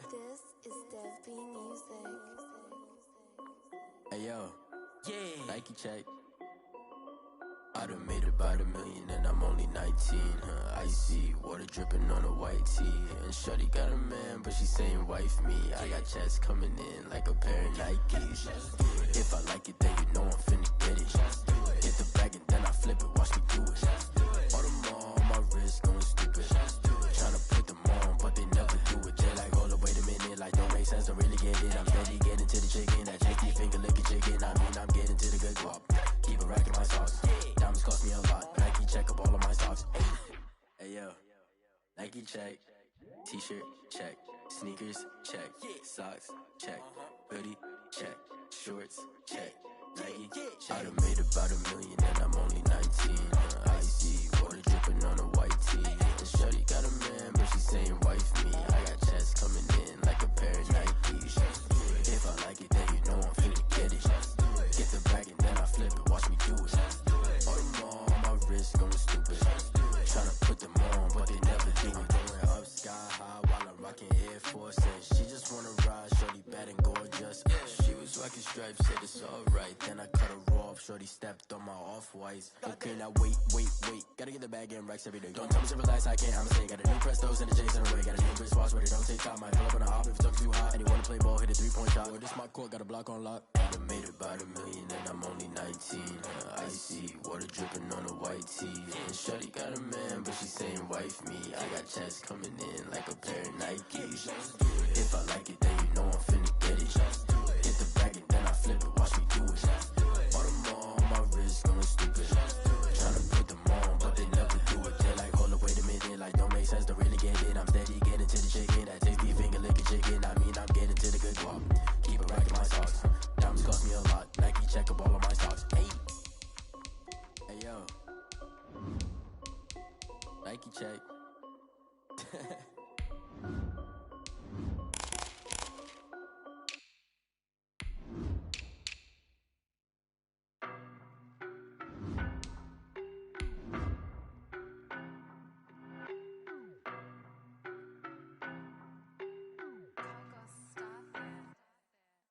This is Dev B Music. Hey yo, yeah, Nike check. I done made about $1 million and I'm only 19. Icy water dripping on a white tee. And shorty got a man, but she saying wife me. I got checks coming in like a pair of Nikes. If I like it, then you know I'm finna get it. Hit the bag and then I flip it, watch me do it. All them on my wrist going stupid. Tryna put them on, but they never do it. They like, hold up, wait a minute, like don't make sense, don't really get it. I'm steady getting to the chicken, that tasty finger licking chicken. I mean, I'm getting to the good guap. Keep a rack in my socks. Diamonds cost me a lot. Nike check up all of my socks. Hey yo, Nike check. T-shirt check. Sneakers check. Socks check. Hoodie check. Shorts check. Nike. I done made about $1 million and I'm only 19. Icy water dripping on a white tee. And shorty got a man, but she saying wife me. I got checks coming in like a pair of Nikes. If I like it, then you know I'm finna get it. Get the bag and then I flip it, watch me do it. All them on my wrist going stupid. Tryna put them on, but they never do it. Going up sky high while I'm rocking Air Force. She just wanna ride, shorty bad and gorgeous. She was rocking stripes, said it's alright. Then I cut her off, shorty stepped on my off-whites. Okay, now wait. Gotta get the bag and racks every day. Don't tell me to relax, I can't, I'ma say. Got a new Prestos and a J's in a way. Got a new wristwatch, but it don't take time. I pull up on a hop if it's too hot. And you wanna play ball, hit a 3-point shot. Well, this my court, got a block on lock. I done made about $1 million and I'm only 19. Icy water dripping on a white tee. And shorty got a man, but she saying wife me. I got checks coming in like a pair of Nikes. If I like it, then you know I'm finna get it. Hit the bag and then I flip it, watch me do it. All them on my wrist going stupid. Tryna put them on, but they never do it. They like, hold up, wait a minute, like don't make sense, don't really get it. I'm steady getting to the chicken, that tasty finger licking chicken. I mean, I'm getting to the good guap. Keep a rack in my socks. Diamonds cost me a lot. Nike check up all of my stocks. Hey yo, Nike check.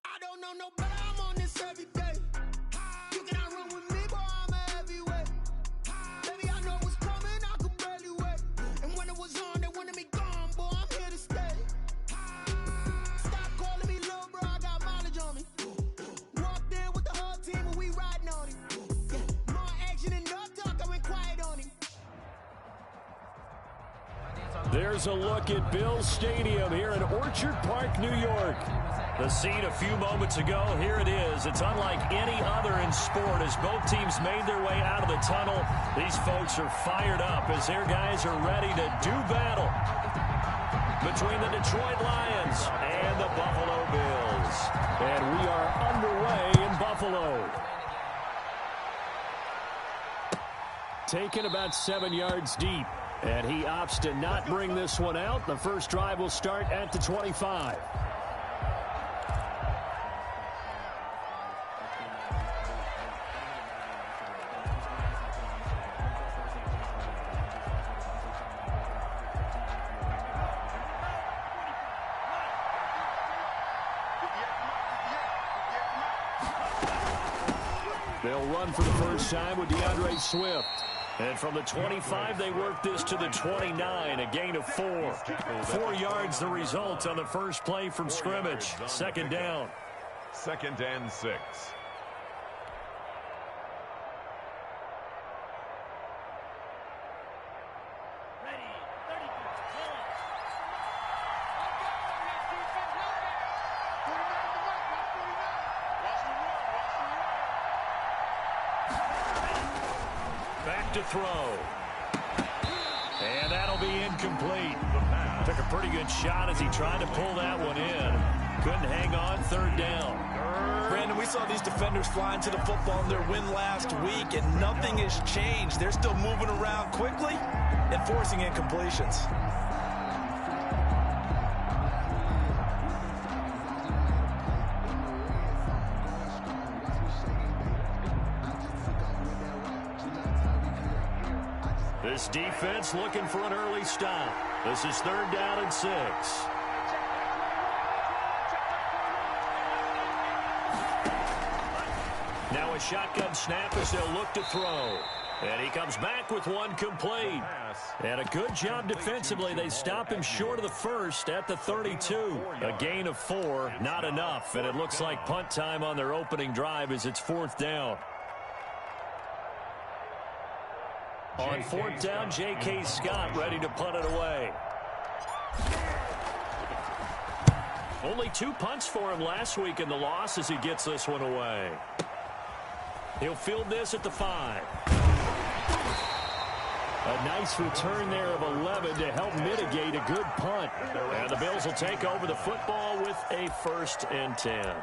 I don't know no better, I'm on this every day. You cannot run with me, boy, I'm a heavyweight. Baby, I know what's coming, I could barely wait. And when it was on, they wanted me gone, boy, I'm here to stay. Stop calling me little bro, I got mileage on me. Walked in with the whole team and we riding on it. Yeah, more action and no talk, I went quiet on him. There's a look at Bills Stadium here in Orchard Park, New York. The scene a few moments ago, here it is. It's unlike any other in sport as both teams made their way out of the tunnel. These folks are fired up as their guys are ready to do battle between the Detroit Lions and the Buffalo Bills. And we are underway in Buffalo. Taken about 7 yards deep. And he opts to not bring this one out. The first drive will start at the 25. They'll run for the first time with DeAndre Swift. And from the 25, they work this to the 29, a gain of 4. 4 yards the result on the first play from scrimmage. Second down. 2nd and 6. Back to throw. And that'll be incomplete. Took a pretty good shot as he tried to pull that one in. Couldn't hang on, 3rd down. Brandon, we we saw these defenders flying to the football in their win last week, and nothing has changed. They're still moving around quickly and forcing incompletions. This defense looking for an early stop. This is 3rd down and 6. Now a shotgun snap as they'll look to throw. And he comes back with one complete. And a good job defensively. They stop him short of the first at the 32. A gain of 4, not enough. And it looks like punt time on their opening drive as it's 4th down. On 4th down, J.K. Scott ready to punt it away. Only 2 punts for him last week in the loss as he gets this one away. He'll field this at the 5. A nice return there of 11 to help mitigate a good punt. And the Bills will take over the football with a 1st and 10.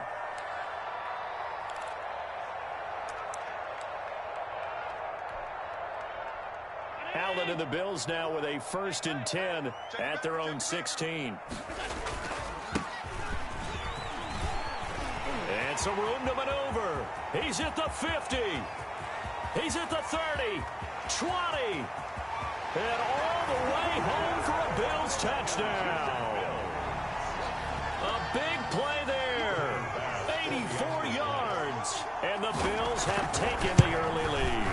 Allen and the Bills now with a 1st and 10 at their own 16. And some room to maneuver. He's at the 50. He's at the 30. 20. And all the way home for a Bills touchdown. A big play there. 84 yards. And the Bills have taken the early lead.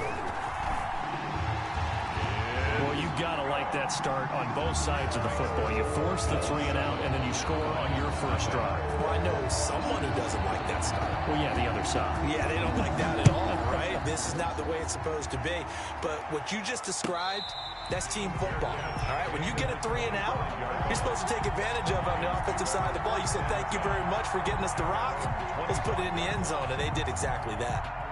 Well, you gotta like that start on both sides of the football. You force the 3 and out, and then you score on your first drive. Well, I know someone who doesn't like that start. Well, yeah, the other side. Yeah, they don't like that at all, right? This is not the way it's supposed to be. But what you just described, that's team football, all right? When you get a 3 and out, you're supposed to take advantage of it on the offensive side of the ball. You said, thank you very much for getting us the rock. Let's put it in the end zone, and they did exactly that.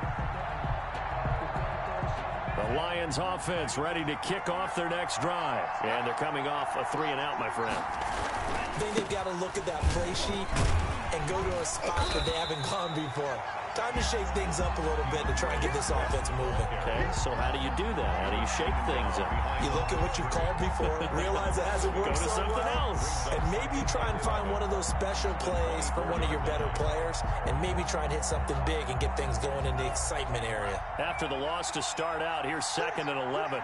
The Lions offense ready to kick off their next drive. And they're coming off a 3 and out, my friend. I think they've got to look at that play sheet and go to a spot that they haven't gone before. Time to shake things up a little bit to try and get this offense moving. Okay, so how do you do that? How do you shake things up? You look at what you've called before, realize it hasn't worked Go to so something well, else. and maybe try and find one of those special plays for one of your better players, and maybe try and hit something big and get things going in the excitement area. After the loss to start out, here's 2nd and 11.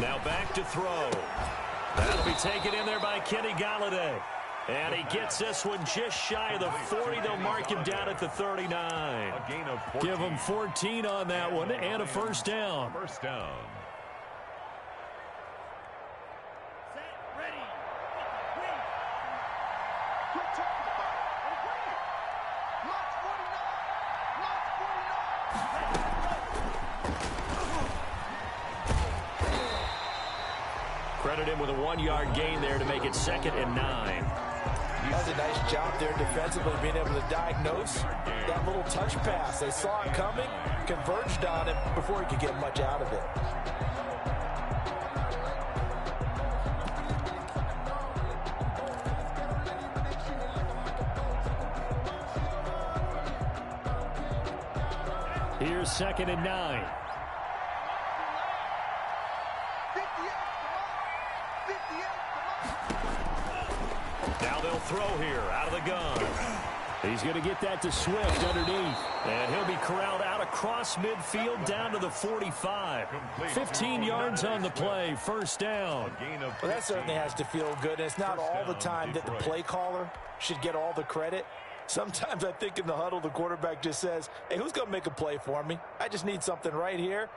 Now back to throw. That'll be taken in there by Kenny Galladay. And he gets this one just shy of the 40. They'll mark him down at the 39. Give him 14 on that one and a 1st down. 1st down. Credit him with a 1-yard gain there to make it 2nd and 9. That was a nice job there defensively, being able to diagnose that little touch pass. They saw it coming, converged on it before he could get much out of it. Here's 2nd and 9. Now they'll throw here out of the gun. He's going to get that to Swift underneath. And he'll be corralled out across midfield down to the 45. 15 yards on the play, 1st down. Well, that certainly has to feel good. It's not all the time that the play caller should get all the credit. Sometimes I think in the huddle, the quarterback just says, hey, who's going to make a play for me? I just need something right here.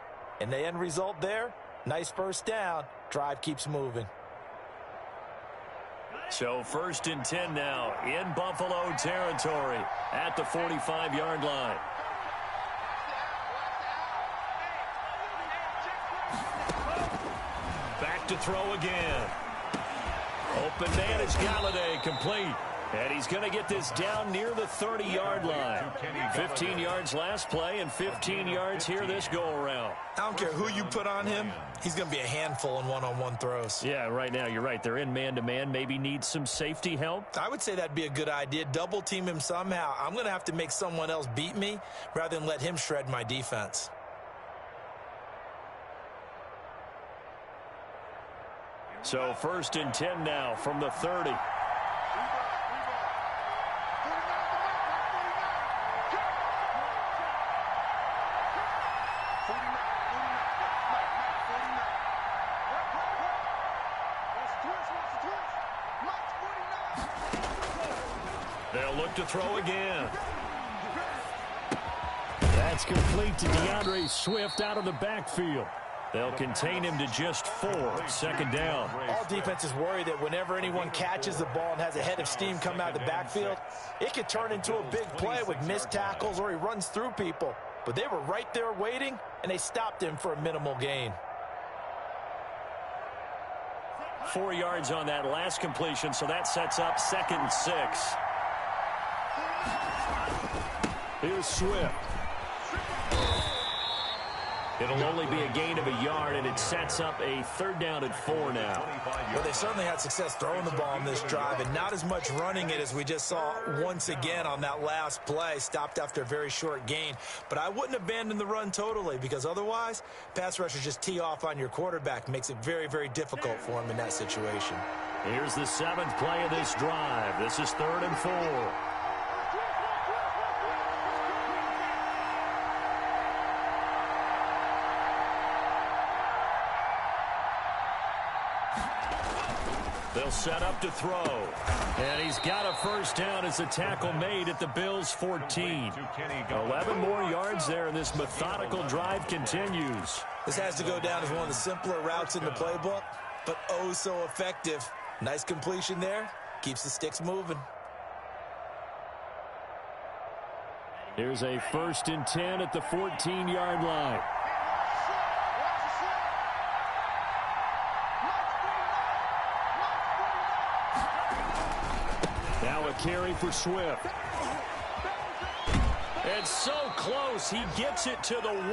And the end result there, nice 1st down. Drive keeps moving. So 1st and 10 now in Buffalo territory at the 45-yard line. Back to throw again. Open man is Galladay, complete. And he's going to get this down near the 30-yard line. 15 yards last play and 15 yards here this go-around. I don't care who you put on him. He's going to be a handful in one-on-one throws. Yeah, right now you're right. They're in man-to-man. Maybe need some safety help. I would say that'd be a good idea. Double team him somehow. I'm going to have to make someone else beat me rather than let him shred my defense. So 1st and 10 now from the 30. They'll look to throw again. That's complete to DeAndre Swift out of the backfield. They'll contain him to just 4. 2nd down. All defenses worry that whenever anyone catches the ball and has a head of steam come out of the backfield, it could turn into a big play with missed tackles or he runs through people. But they were right there waiting, and they stopped him for a minimal gain. 4 yards on that last completion, so that sets up 2nd and 6. Here's Swift. It'll only be a gain of a yard, and it sets up a 3rd down and 4 now. Well, they certainly had success throwing the ball on this drive, and not as much running it as we just saw once again on that last play, stopped after a very short gain. But I wouldn't abandon the run totally, because otherwise, pass rushers just tee off on your quarterback. Makes it very, very difficult for him in that situation. Here's the 7th play of this drive. This is 3rd and 4. They'll set up to throw. And he's got a 1st down as the tackle made at the Bills' 14. 11 more yards there, and this methodical drive continues. This has to go down as one of the simpler routes in the playbook, but oh so effective. Nice completion there. Keeps the sticks moving. Here's a 1st and 10 at the 14-yard line. Now a carry for Swift. It's so close. He gets it to the 1.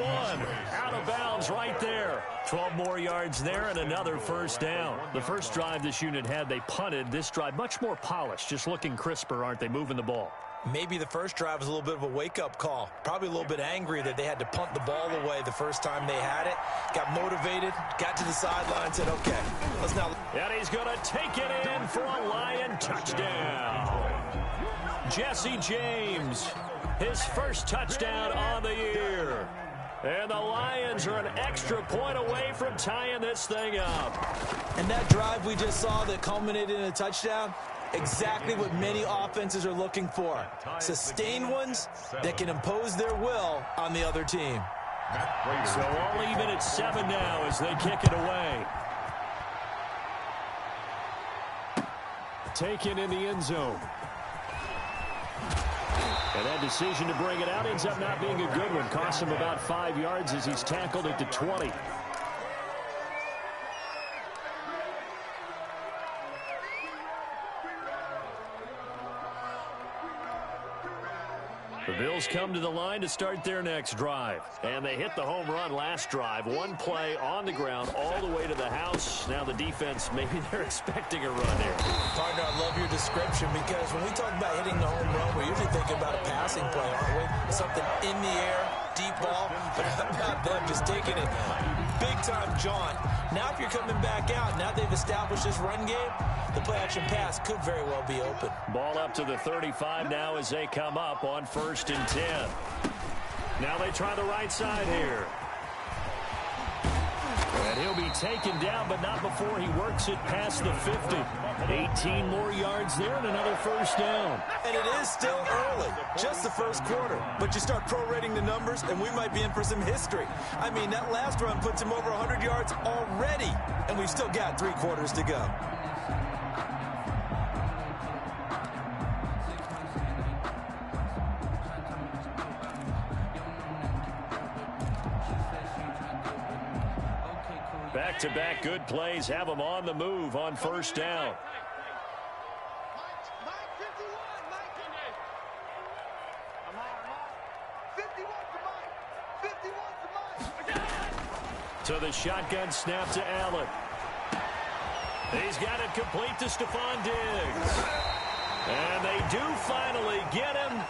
Out of bounds right there. 12 more yards there and another 1st down. The first drive this unit had, they punted. This drive, much more polished. Just looking crisper, aren't they, moving the ball? Maybe the first drive was a little bit of a wake-up call. Probably a little bit angry that they had to punt the ball away the first time they had it. Got motivated, got to the sideline, said, okay, let's now. And he's going to take it in for a Lion touchdown. Jesse James, his first touchdown on the year. And the Lions are an extra point away from tying this thing up. And that drive we just saw that culminated in a touchdown, exactly what many offenses are looking for. Sustained ones that can impose their will on the other team. So all even at 7 now as they kick it away. Taken in the end zone. And that decision to bring it out ends up not being a good one. Costs him about 5 yards as he's tackled at the 20. The Bills come to the line to start their next drive. And they hit the home run last drive. One play on the ground all the way to the house. Now the defense, maybe they're expecting a run here. Partner, I love your description because when we talk about hitting the home run, we're usually thinking about a passing play, aren't we? Something in the air, deep ball, but how about them just taking it big-time jaunt. Now if you're coming back out, now they've established this run game, the play-action pass could very well be open. Ball up to the 35 now as they come up on 1st and 10. Now they try the right side here. And he'll be taken down, but not before he works it past the 50. 18 more yards there and another 1st down. And it is still early, just the first quarter. But you start prorating the numbers, and we might be in for some history. I mean, that last run puts him over 100 yards already, and we've still got 3 quarters to go. Back-to-back good plays have them on the move on 1st down. To the shotgun snap to Allen. He's got it complete to Stephon Diggs. And they do finally get him,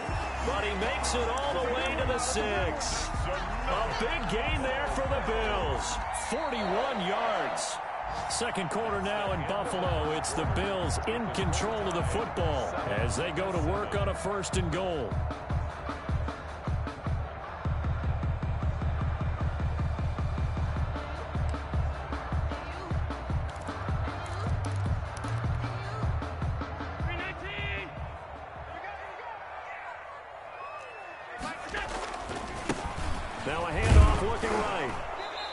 but he makes it all the way to the 6. A big gain there for the Bills. 41 yards. Second quarter now in Buffalo. It's the Bills in control of the football as they go to work on a 1st and goal. Now a handoff looking right.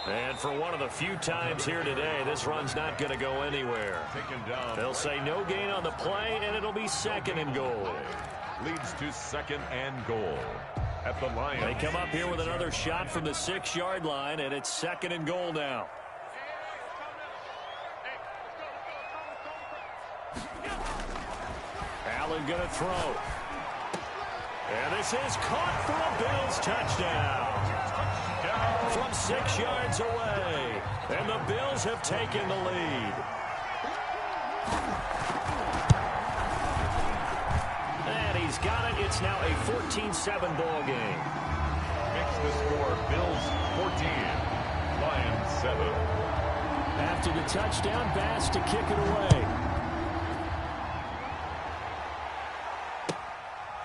And for one of the few times here today, this run's not going to go anywhere. They'll say no gain on the play, and it'll be 2nd and goal. Leads to 2nd and goal at the Lions. They come up here with another shot from the 6-yard line, and it's 2nd and goal now. Allen going to throw. And this is caught for a Bills touchdown. From 6 yards away. And the Bills have taken the lead. And he's got it. It's now a 14-7 ball game. Makes the score Bills 14, Lions 7. After the touchdown, Bass to kick it away.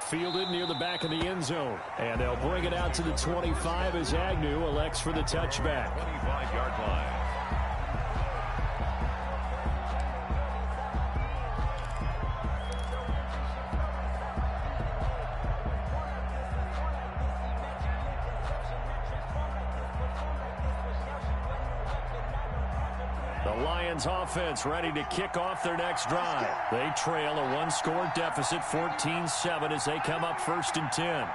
Fielded near the back of the end zone. And they'll bring it out to the 25 as Agnew elects for the touchback. 25-yard line. The Lions offense ready to kick off their next drive. They trail a 1-score deficit, 14-7, as they come up 1st and 10.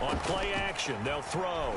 On play action, they'll throw.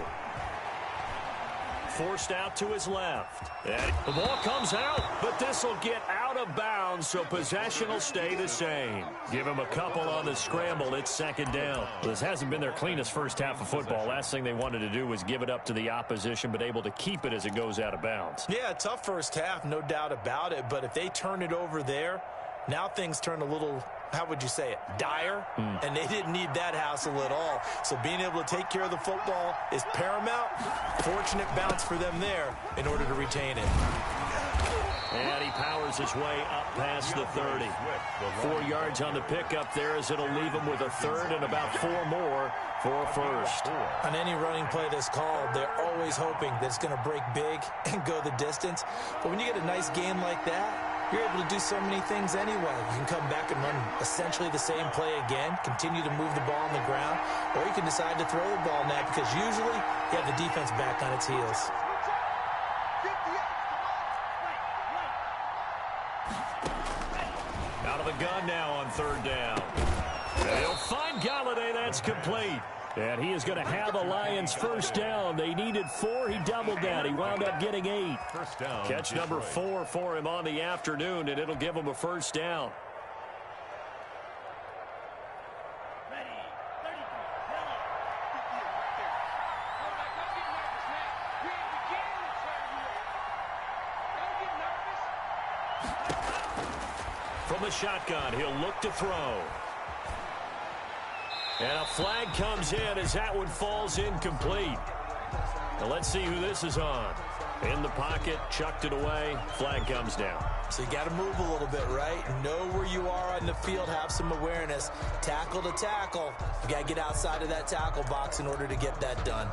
Forced out to his left. And the ball comes out, but this will get out of bounds, so possession will stay the same. Give him a couple on the scramble. It's 2nd down. This hasn't been their cleanest first half of football. Last thing they wanted to do was give it up to the opposition, but able to keep it as it goes out of bounds. Yeah, tough first half, no doubt about it. But if they turn it over there, now things turn a little, how would you say it, dire? And they didn't need that hassle at all. So being able to take care of the football is paramount. Fortunate bounce for them there in order to retain it. And he powers his way up past the 30. 4 yards on the pickup there as it'll leave him with a 3rd and about 4 more for a 1st. On any running play that's called, they're always hoping that it's going to break big and go the distance. But when you get a nice game like that, you're able to do so many things anyway. You can come back and run essentially the same play again, continue to move the ball on the ground, or you can decide to throw the ball net because usually you have the defense back on its heels. Out of the gun now on 3rd down. They'll find Galladay. That's complete. And he is going to have a Lions 1st down. They needed 4. He doubled that. He wound up getting 8. First down. Catch number 4 for him on the afternoon, and it'll give him a 1st down. From the shotgun, he'll look to throw. And a flag comes in as that one falls incomplete. Now let's see who this is on. In the pocket, chucked it away, flag comes down. So you got to move a little bit, right? Know where you are on the field, have some awareness. Tackle to tackle. You got to get outside of that tackle box in order to get that done.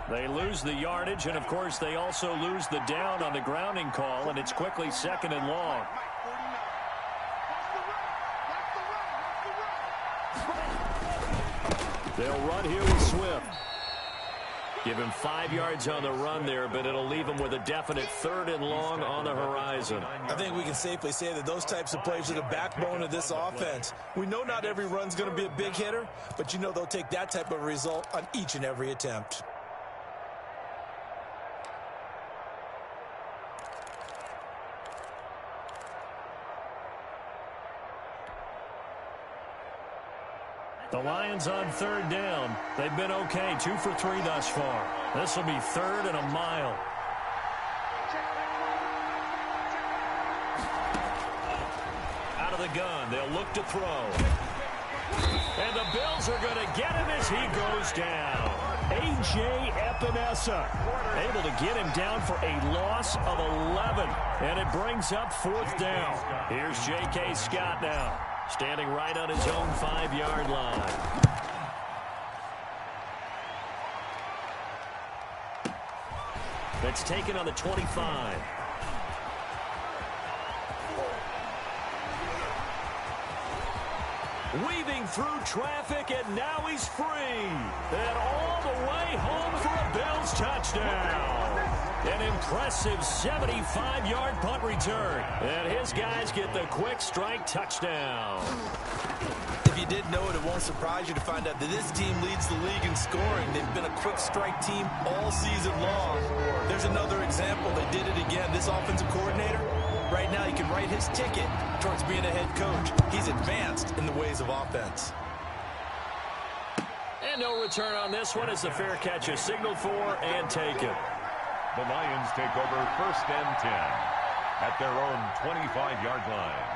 They lose the yardage, and, of course, they also lose the down on the grounding call, and it's quickly 2nd and long. They'll run here with Swift. Give him 5 yards on the run there, but it'll leave him with a definite 3rd and long on the horizon. I think we can safely say that those types of plays are the backbone of this offense. We know not every run's going to be a big hitter, but you know they'll take that type of result on each and every attempt. The Lions on 3rd down. They've been okay, 2 for 3 thus far. This will be 3rd and a mile. Out of the gun, they'll look to throw. And the Bills are going to get him as he goes down. A.J. Epinesa able to get him down for a loss of 11. And it brings up 4th down. Here's J.K. Scott now, standing right on his own 5-yard line. That's taken on the 25. Weaving through traffic, and now he's free. And all the way home for a Bills touchdown. An impressive 75-yard punt return. And his guys get the quick strike touchdown. If you didn't know it, it won't surprise you to find out that this team leads the league in scoring. They've been a quick strike team all season long. There's another example. They did it again. This offensive coordinator, right now he can write his ticket towards being a head coach. He's advanced in the ways of offense. And no return on this one as the fair catch is signaled for and taken. The Lions take over 1st and 10 at their own 25-yard line.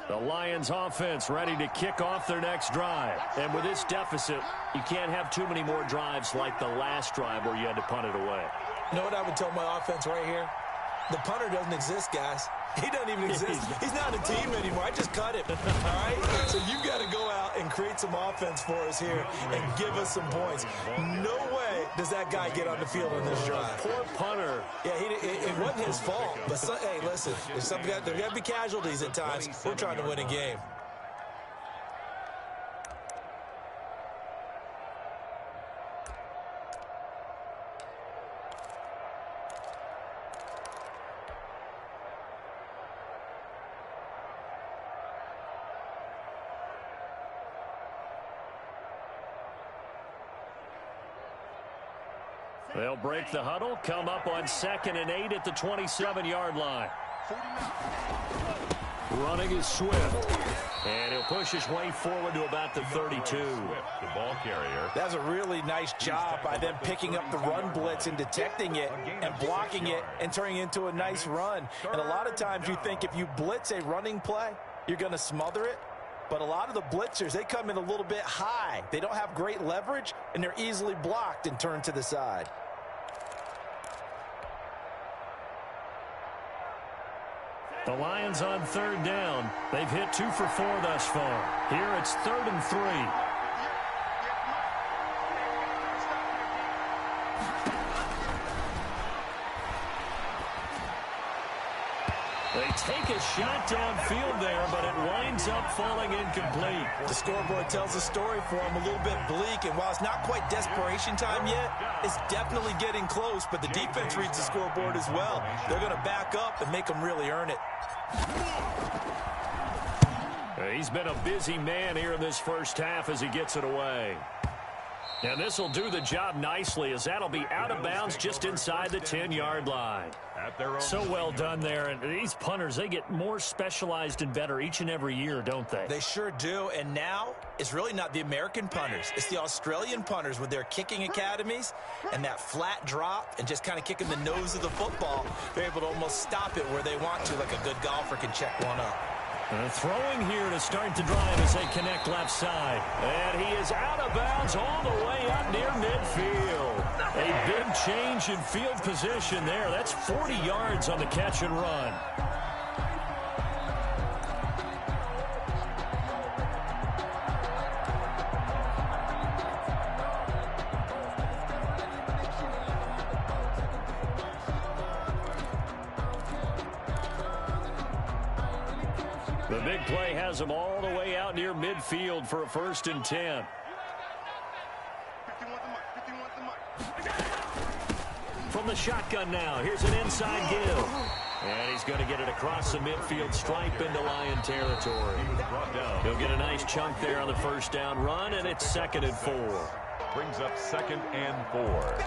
The Lions offense ready to kick off their next drive. And with this deficit, you can't have too many more drives like the last drive where you had to punt it away. You know what I would tell my offense right here? The punter doesn't exist, guys. He doesn't even exist. He's not a team anymore. I just cut him. All right? So you've got to go out and create some offense for us here and give us some points. No way does that guy get on the field on this drive. Poor punter. Yeah, it wasn't his fault. But, hey, listen, there's got to be casualties at times. We're trying to win a game. They'll break the huddle, come up on 2nd and 8 at the 27-yard line. Running is Swift. And he'll push his way forward to about the 32. The ball carrier. That's a really nice job by them picking up the run blitz and detecting it and blocking it and turning it into a nice run. And a lot of times you think if you blitz a running play, you're going to smother it. But a lot of the blitzers, they come in a little bit high. They don't have great leverage, and they're easily blocked and turned to the side. The Lions on 3rd down. They've hit 2 for 4 thus far. Here it's 3rd and 3. They take a shot downfield there, but it winds up falling incomplete. The scoreboard tells a story for them, a little bit bleak, and while it's not quite desperation time yet, it's definitely getting close, but the defense reads the scoreboard as well. They're going to back up and make them really earn it. He's been a busy man here in this first half as he gets it away. And this will do the job nicely as that'll be out of bounds just inside the 10-yard line. So well done there. And these punters, they get more specialized and better each and every year, don't they? They sure do. And now it's really not the American punters. It's the Australian punters with their kicking academies and that flat drop and just kind of kicking the nose of the football. They're able to almost stop it where they want to, like a good golfer can check one up. Throwing here to start the drive as they connect left side. And he is out of bounds all the way up near midfield. A big change in field position there. That's 40 yards on the catch and run. The big play has them all the way out near midfield for a 1st and 10. From the shotgun now, here's an inside give. And he's going to get it across the midfield stripe into Lion territory. He'll get a nice chunk there on the 1st down run, and it's 2nd and 4. Brings up 2nd and 4.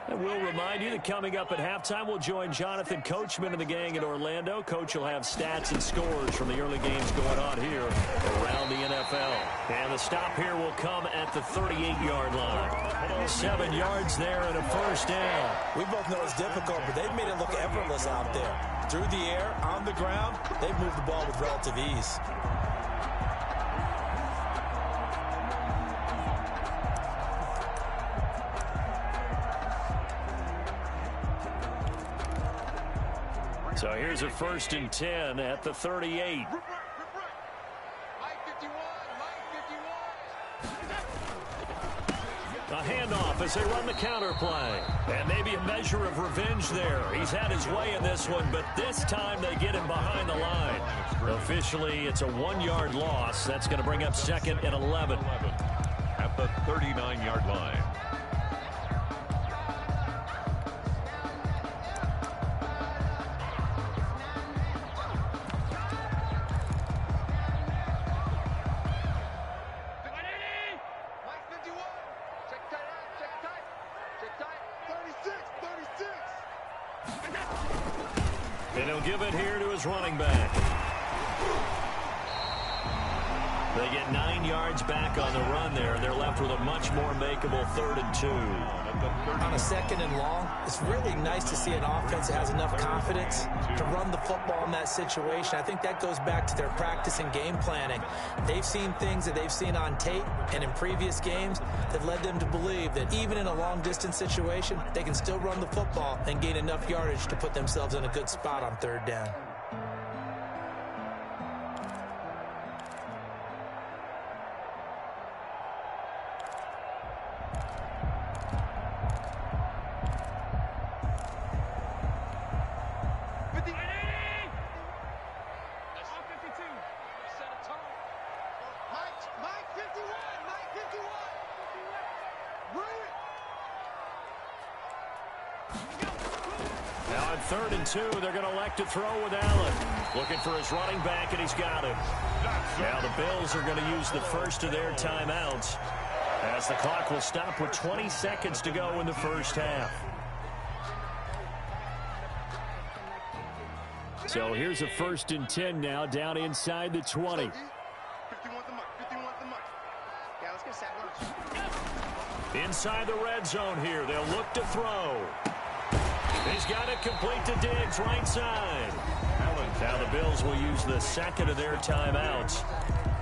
And we'll remind you that coming up at halftime, we'll join Jonathan Coachman and the gang in Orlando. Coach will have stats and scores from the early games going on here around the NFL. And the stop here will come at the 38-yard line. 7 yards there and a 1st down. We both know it's difficult, but they've made it look effortless out there. Through the air, on the ground, they've moved the ball with relative ease. So here's a 1st and 10 at the 38. A handoff as they run the counter play. And maybe a measure of revenge there. He's had his way in this one, but this time they get him behind the line. Officially, it's a 1-yard loss. That's going to bring up 2nd and 11. At the 39-yard line. And he'll give it here to his running back. They get 9 yards back on the run there, and they're left with a much more makeable 3rd and 2. On a 2nd and long, it's really nice to see an offense that has enough confidence to run the football in that situation. I think that goes back to their practice and game planning. They've seen things that they've seen on tape and in previous games that led them to believe that even in a long-distance situation, they can still run the football and gain enough yardage to put themselves in a good spot on 3rd down. Now on 3rd and 2, they're going to elect to throw with Allen. Looking for his running back, and he's got him. Now the Bills are going to use the first of their timeouts as the clock will stop with 20 seconds to go in the 1st half. So here's a 1st and 10 now down inside the 20. Inside the red zone here. They'll look to throw. He's got it complete to Diggs, right side. Now the Bills will use the 2nd of their timeouts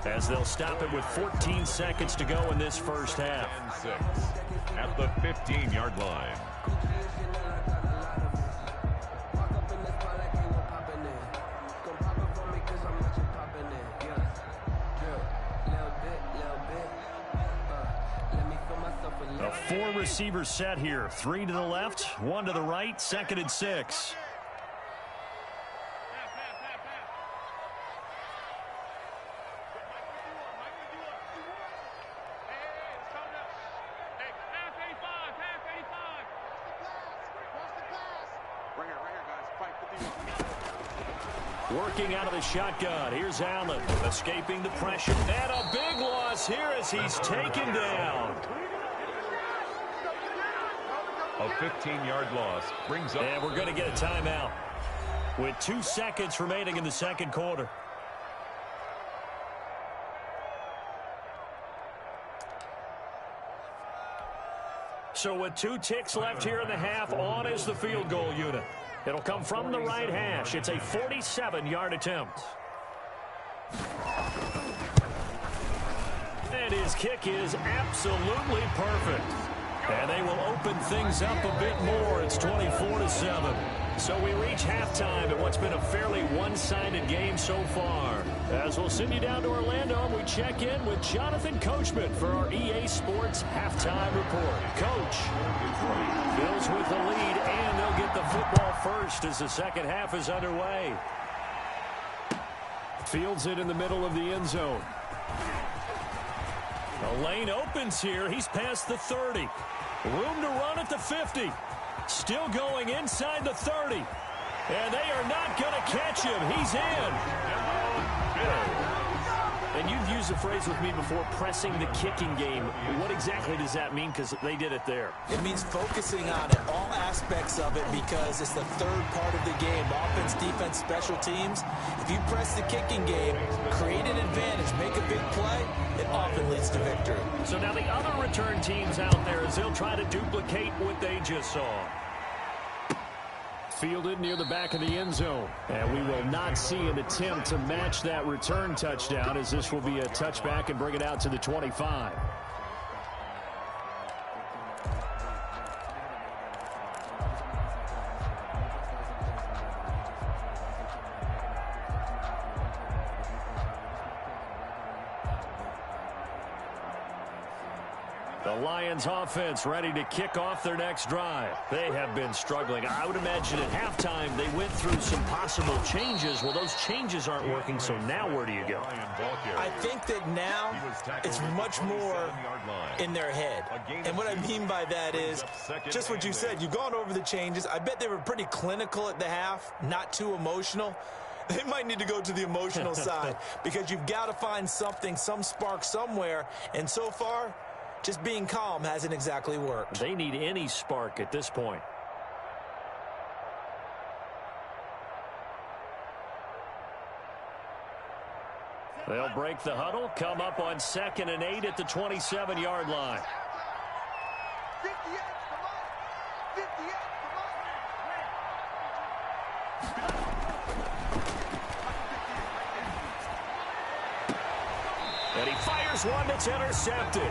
as they'll stop it with 14 seconds to go in this 1st half. 6 at the 15-yard line. A 4-receiver set here. 3 to the left, 1 to the right, 2nd and 6. Working out of the shotgun. Here's Allen escaping the pressure. And a big loss here as he's taken down. A 15-yard loss brings up. And we're going to get a timeout with 2 seconds remaining in the 2nd quarter. So with 2 ticks left here in the half, on is the field goal unit. It'll come from the right hash. It's a 47-yard attempt. And his kick is absolutely perfect. And they will open things up a bit more. It's 24-7. So we reach halftime in what's been a fairly one-sided game so far. As we'll send you down to Orlando, and we check in with Jonathan Coachman for our EA Sports Halftime Report. Coach, Bills with the lead, and they'll get the football first as the second half is underway. Fields it in the middle of the end zone. The lane opens here. He's past the 30. Room to run at the 50. Still going inside the 30. And they are not going to catch him. He's in. And you've used the phrase with me before, pressing the kicking game. What exactly does that mean? Because they did it there. It means focusing on it, all aspects of it, because it's the third part of the game. Offense, defense, special teams. If you press the kicking game, create an advantage, make a big play, it often leads to victory. So now the other return teams out there, as they'll try to duplicate what they just saw. Fielded near the back of the end zone. And we will not see an attempt to match that return touchdown, as this will be a touchback and bring it out to the 25. The Lions offense ready to kick off their next drive. They have been struggling. I would imagine at halftime they went through some possible changes. Well, those changes aren't working, so now where do you go? I think that now it's much more in their head. And what I mean by that is just what you said. You've gone over the changes. I bet they were pretty clinical at the half, not too emotional. They might need to go to the emotional side because you've got to find something, some spark somewhere. And so far, just being calm hasn't exactly worked. They need any spark at this point. They'll break the huddle, come up on 2nd and 8 at the 27-yard line. 58, come on. 58, And he fires one that's intercepted.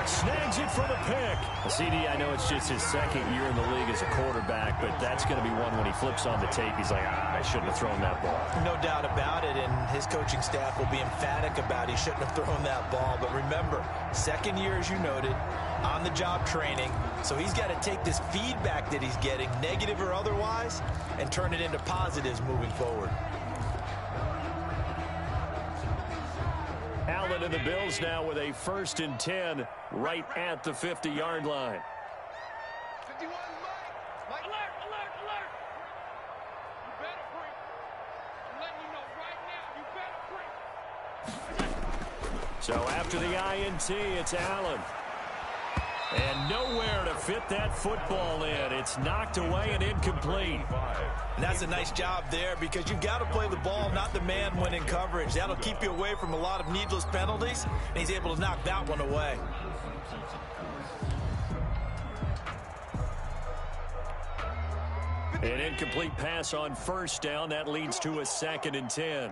Snags it for the pick. CD, I know it's just his second year in the league as a quarterback, but that's going to be one when he flips on the tape. He's like, I shouldn't have thrown that ball. No doubt about it, and his coaching staff will be emphatic about he shouldn't have thrown that ball. But remember, second year, as you noted, on-the-job training. So he's got to take this feedback that he's getting, negative or otherwise, and turn it into positives moving forward. Allen and the Bills now with a 1st and 10 right at the 50-yard line. 51, Mike. Alert, alert, alert. You better break. I'm letting you know right now, you better break. So after the INT, it's Allen. And nowhere to fit that football in. It's knocked away and incomplete. And that's a nice job there because you've got to play the ball, not the man when in coverage. That'll keep you away from a lot of needless penalties, and he's able to knock that one away. An incomplete pass on 1st down. That leads to a 2nd and 10.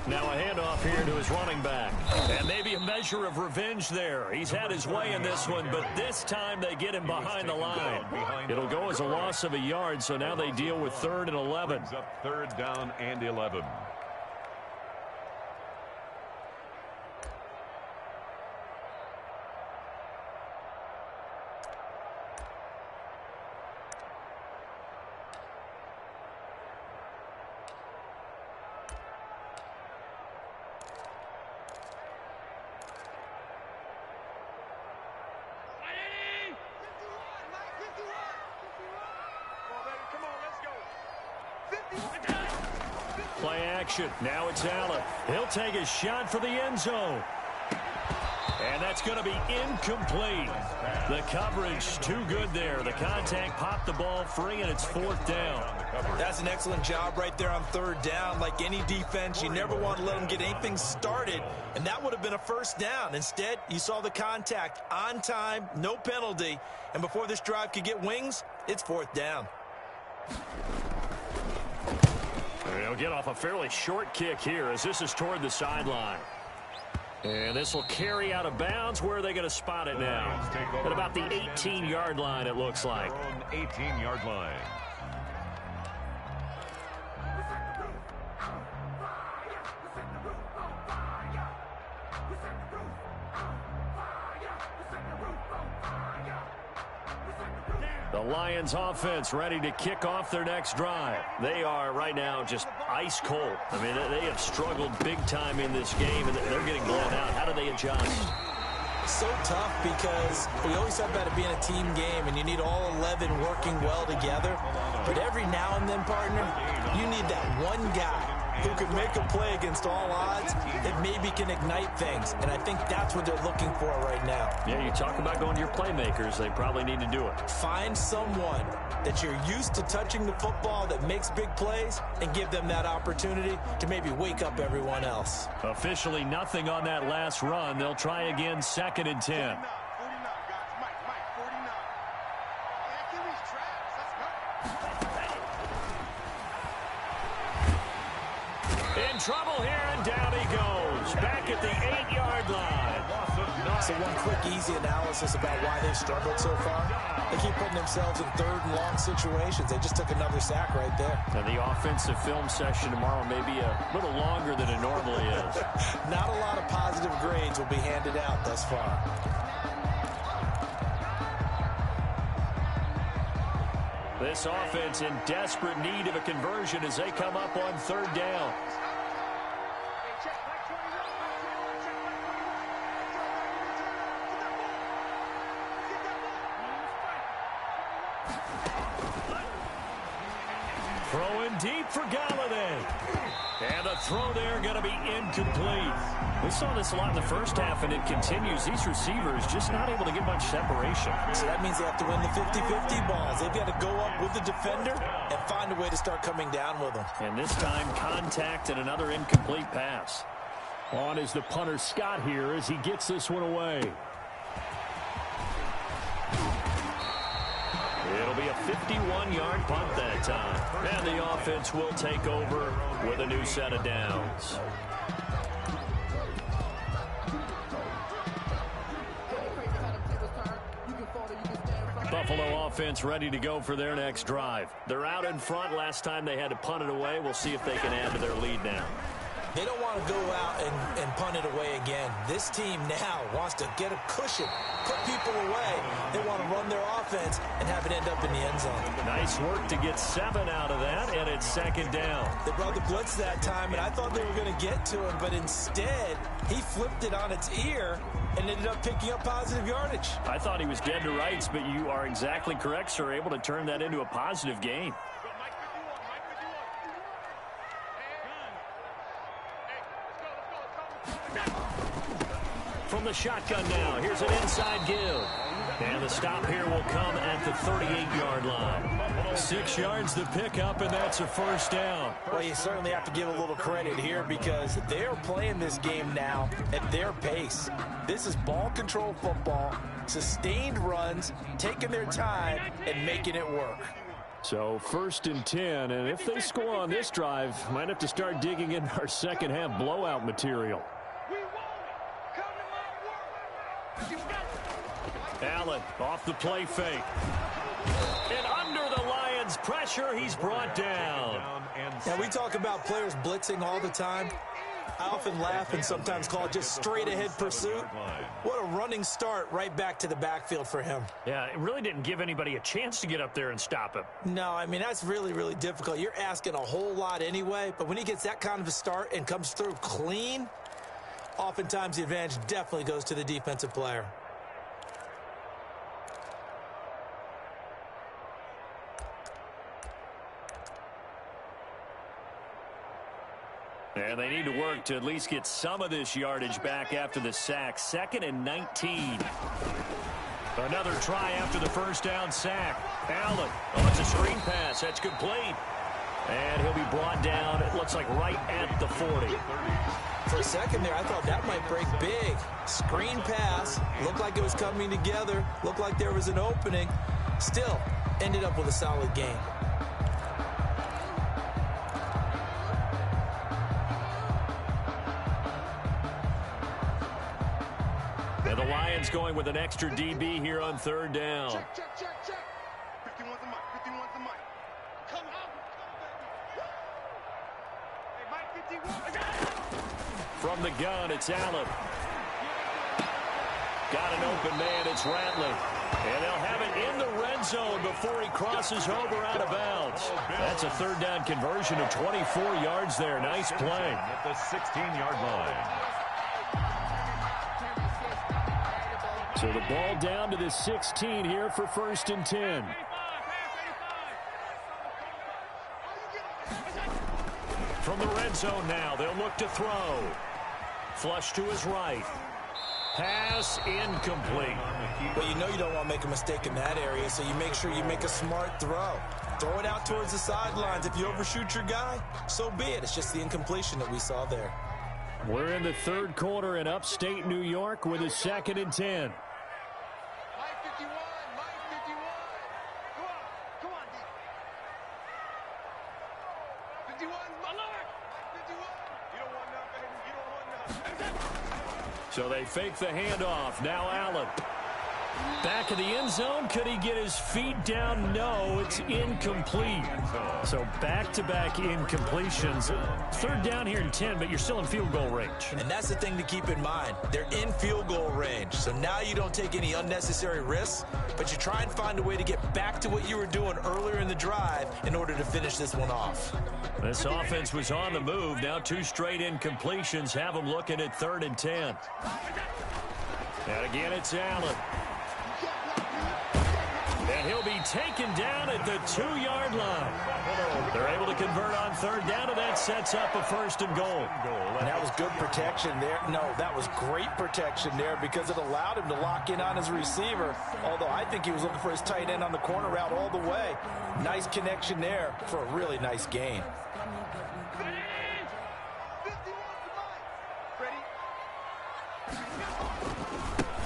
Now a handoff here to his running back. And maybe a measure of revenge there. He's had his way in this one, but this time they get him behind the line. It'll go as a loss of a yard, so now they deal with 3rd and 11. Up 3rd down and 11. Play action. Now it's Allen. He'll take a shot for the end zone. And that's going to be incomplete. The coverage too good there. The contact popped the ball free, and it's 4th down. That's an excellent job right there on 3rd down. Like any defense, you never want to let them get anything started, and that would have been a 1st down. Instead, you saw the contact on time, no penalty, and before this drive could get wings, it's 4th down. They'll get off a fairly short kick here as this is toward the sideline. And this will carry out of bounds. Where are they going to spot it now? At about the 18-yard line, it looks like. 18-yard line. The Lions offense ready to kick off their next drive. They are right now just ice cold. I mean, they have struggled big time in this game, and they're getting blown out. How do they adjust? So tough because we always talk about it being a team game, and you need all 11 working well together. But every now and then, partner, you need that one guy who can make a play against all odds that maybe can ignite things. And I think that's what they're looking for right now. Yeah, you talk about going to your playmakers. They probably need to do it. Find someone that you're used to touching the football that makes big plays and give them that opportunity to maybe wake up everyone else. Officially nothing on that last run. They'll try again, 2nd and 10. In trouble here, and down he goes. Back at the 8-yard line. So one quick, easy analysis about why they've struggled so far. They keep putting themselves in 3rd and long situations. They just took another sack right there. And the offensive film session tomorrow may be a little longer than it normally is. Not a lot of positive grades will be handed out thus far. This offense in desperate need of a conversion as they come up on 3rd down. Throwing deep for Galladay. And the throw there going to be incomplete. We saw this a lot in the first half, and it continues. These receivers just not able to get much separation. So that means they have to win the 50-50 balls. They've got to go up with the defender and find a way to start coming down with them. And this time, contact and another incomplete pass. On is the punter Scott here as he gets this one away. It'll be a 51-yard punt that time. And the offense will take over with a new set of downs. Buffalo offense ready to go for their next drive. They're out in front. Last time they had to punt it away. We'll see if they can add to their lead now. They don't want to go out and punt it away again. This team now wants to get a cushion, put people away. They want to run their offense and have it end up in the end zone. Nice work to get 7 out of that, and it's 2nd down. They brought the blitz that time, and I thought they were going to get to him, but instead he flipped it on its ear and ended up picking up positive yardage. I thought he was dead to rights, but you are exactly correct, sir. Able to turn that into a positive gain. From the shotgun now, here's an inside give. And the stop here will come at the 38-yard line. 6 yards to pick up, and that's a 1st down. Well, you certainly have to give a little credit here because they're playing this game now at their pace. This is ball control football, sustained runs, taking their time, and making it work. So 1st and 10, and if they score on this drive, might have to start digging in our second half blowout material. Allen off the play fake. And under the Lions' pressure, he's brought down. Now, we talk about players blitzing all the time. I often laugh and sometimes call it just straight-ahead pursuit. What a running start right back to the backfield for him. Yeah, it really didn't give anybody a chance to get up there and stop him. No, I mean, that's really, really difficult. You're asking a whole lot anyway, but when he gets that kind of a start and comes through clean, oftentimes the advantage definitely goes to the defensive player. And they need to work to at least get some of this yardage back after the sack. 2nd and 19. Another try after the 1st down sack. Allen, it's a screen pass. That's complete. And he'll be brought down, it looks like right at the 40. For a second there, I thought that might break big. Screen pass. Looked like it was coming together. Looked like there was an opening. Still, ended up with a solid gain. And the Lions going with an extra DB here on third down. Check. 51's the mic. 51's the mic. Come on, baby. Hey, Mike 51. From the gun, it's Allen. Got an open man, it's Ratley. And they'll have it in the red zone before he crosses over out of bounds. That's a third down conversion of 24 yards there. Nice play. At the 16-yard line. So the ball down to the 16 here for 1st and 10. From the red zone now, they'll look to throw. Flush to his right. Pass incomplete. Well, you know you don't want to make a mistake in that area, so you make sure you make a smart throw. Throw it out towards the sidelines. If you overshoot your guy, so be it. It's just the incompletion that we saw there. We're in the third quarter in upstate New York with a 2nd and 10. Mike 51. Mike 51. Come on, D. 51. My Lord. 51. You don't want nothing, baby. You don't want nothing. So they fake the handoff. Now Allen. Back of the end zone. Could he get his feet down? No, it's incomplete. So back-to-back incompletions. Third down here in 10, but you're still in field goal range. And that's the thing to keep in mind. They're in field goal range. So now you don't take any unnecessary risks, but you try and find a way to get back to what you were doing earlier in the drive in order to finish this one off. This offense was on the move. Now 2 straight incompletions have them looking at 3rd and 10. And again, it's Allen. And he'll be taken down at the 2-yard line. They're able to convert on third down, and that sets up a 1st and goal. And that was good protection there. No, that was great protection there because it allowed him to lock in on his receiver. Although I think he was looking for his tight end on the corner route all the way. Nice connection there for a really nice gain.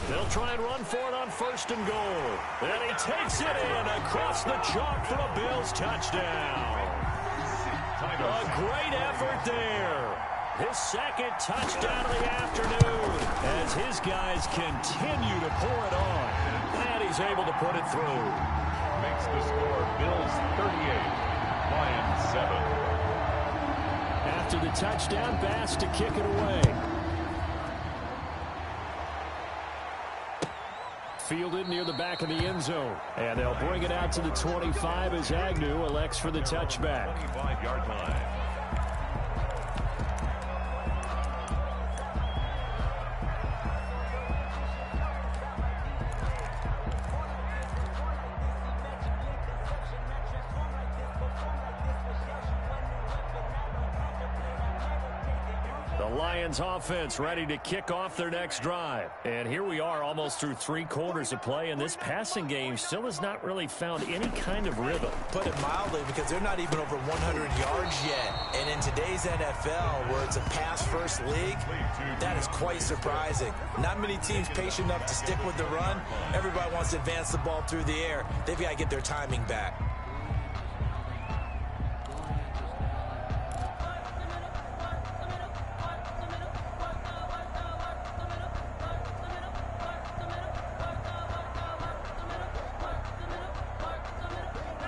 They'll try and run for it on 1st and goal. And he takes it in across the chalk for a Bills touchdown. A great effort there. His 2nd touchdown of the afternoon as his guys continue to pour it on. And he's able to put it through. Makes the score Bills 38, Lions 7. After the touchdown, Bass to kick it away. Fielded near the back of the end zone. And they'll bring it out to the 25 as Agnew elects for the touchback. 25-yard line. Lions offense ready to kick off their next drive. And here we are almost through 3 quarters of play, and this passing game still has not really found any kind of rhythm. Put it mildly, because they're not even over 100 yards yet. And in today's NFL, where it's a pass-first league, that is quite surprising. Not many teams patient enough to stick with the run. Everybody wants to advance the ball through the air. They've got to get their timing back.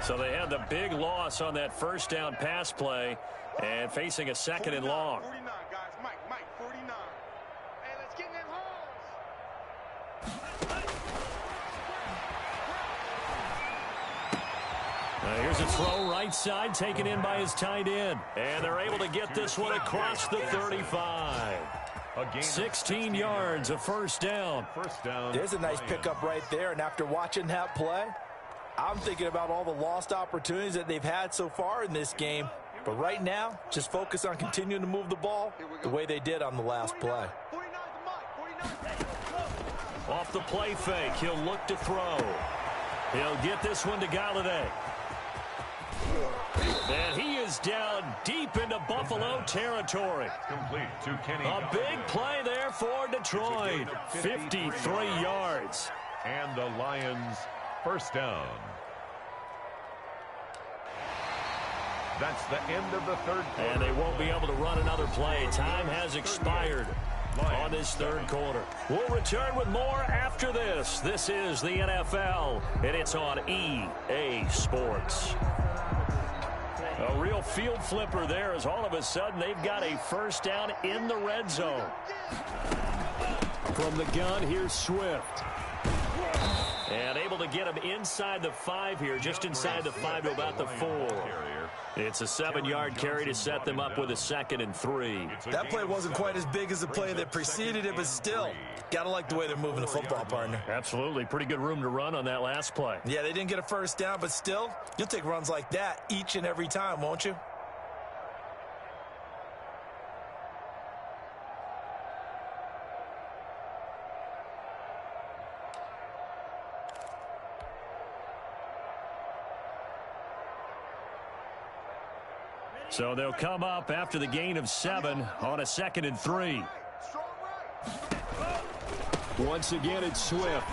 So they had the big loss on that 1st down pass play and facing a 2nd and long. 49, guys. Mike, 49. Hey, let's get in them holes. Here's a throw right side taken in by his tight end. And they're able to get this one across the 35. 16 yards, a 1st down. There's a nice pickup right there. And after watching that play, I'm thinking about all the lost opportunities that they've had so far in this game. But right now, just focus on continuing to move the ball the way they did on the last play. Off the play fake, he'll look to throw. He'll get this one to Galladay. And he is down deep into Buffalo territory. Complete to Kenny. A big play there for Detroit. 53 yards. And the Lions 1st down. That's the end of the 3rd quarter. And they won't be able to run another play. Time has expired. on this third quarter. We'll return with more after this. This is the NFL, and it's on EA Sports. A real field flipper there as all of a sudden they've got a first down in the red zone. From the gun, here's Swift. And able to get him inside the 5 here, just inside the 5 to about the 4. It's a 7-yard carry to set them up with a 2nd and 3. That play wasn't quite as big as the play that preceded it, but still, got to like the way they're moving the football, partner. Absolutely. Pretty good room to run on that last play. Yeah, they didn't get a first down, but still, you'll take runs like that each and every time, won't you? So they'll come up after the gain of 7 on a 2nd and 3. Once again, it's Swift.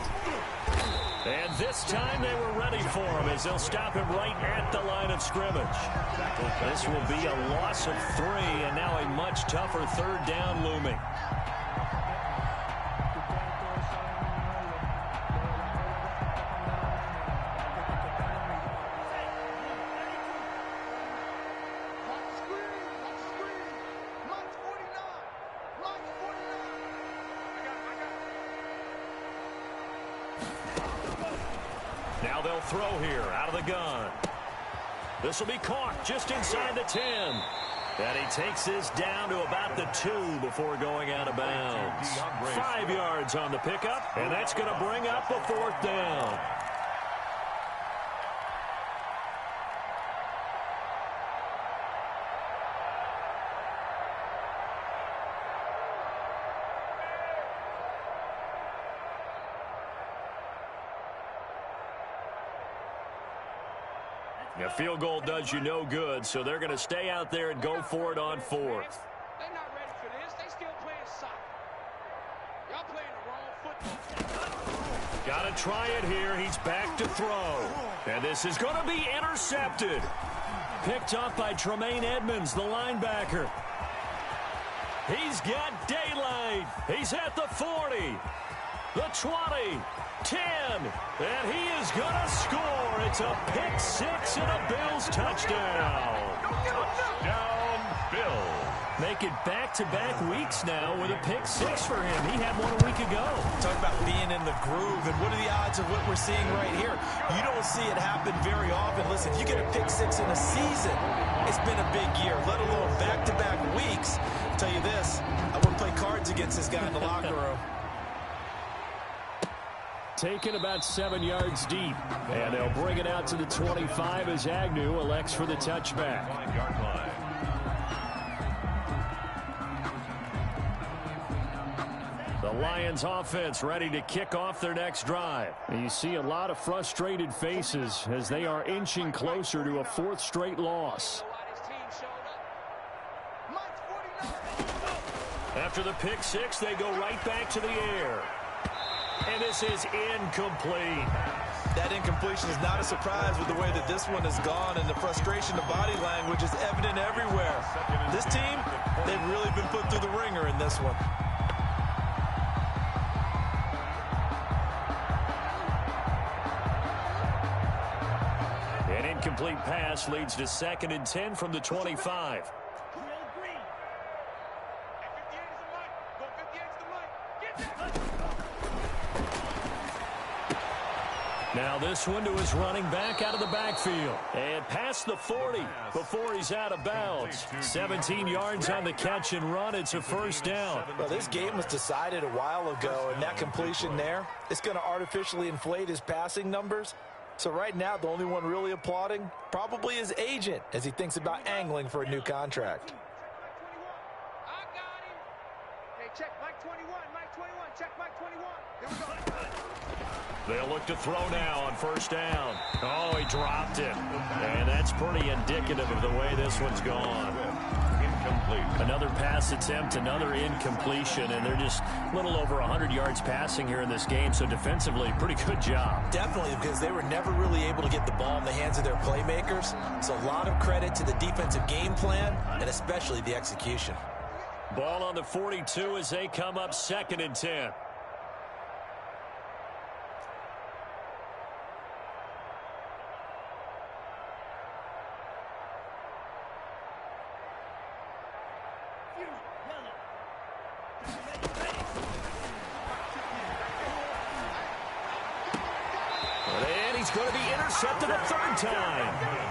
And this time they were ready for him as they'll stop him right at the line of scrimmage. This will be a loss of 3 and now a much tougher 3rd down looming. Now they'll throw here out of the gun. This will be caught just inside the 10. And he takes this down to about the 2 before going out of bounds. 5 yards on the pickup, and that's going to bring up a 4th down. A field goal does you no good, so they're going to stay out there and go for it on 4th. They're not ready for this. They still playing soccer. Y'all playing the wrong football. Got to try it here. He's back to throw. And this is going to be intercepted. Picked up by Tremaine Edmonds, the linebacker. He's got daylight. He's at the 40, the 20, 10, and he is going to score. It's a pick 6 and a Bills touchdown. Touchdown, Bills. Make it back-to-back weeks now with a pick 6 for him. He had one a week ago. Talk about being in the groove, and what are the odds of what we're seeing right here? You don't see it happen very often. Listen, if you get a pick 6 in a season, it's been a big year, let alone back-to-back weeks. I'll tell you this, I wouldn't play cards against this guy in the locker room. Taken about 7 yards deep. And they'll bring it out to the 25 as Agnew elects for the touchback. 5-yard line. The Lions offense ready to kick off their next drive. And you see a lot of frustrated faces as they are inching closer to a 4th straight loss. After the pick 6, they go right back to the air. And this is incomplete. That incompletion is not a surprise with the way that this one has gone, and the frustration, the body language is evident everywhere. This team, they've really been put through the ringer in this one. An incomplete pass leads to 2nd and 10 from the 25. Now this one to his running back out of the backfield. And past the 40 before he's out of bounds. 17 yards on the catch and run. It's a 1st down. Well, this game was decided a while ago, and that completion there, it's going to artificially inflate his passing numbers. So right now, the only one really applauding probably his agent as he thinks about angling for a new contract. I got him. Hey, check Mike 21. Mike 21. Check Mike 21. Here we go. They'll look to throw now on 1st down. Oh, he dropped it. And that's pretty indicative of the way this one's gone. Incomplete. Another pass attempt, another incompletion, and they're just a little over 100 yards passing here in this game, so defensively, pretty good job. Definitely, because they were never really able to get the ball in the hands of their playmakers. So a lot of credit to the defensive game plan and especially the execution. Ball on the 42 as they come up 2nd and 10. And he's going to be intercepted a 3rd time.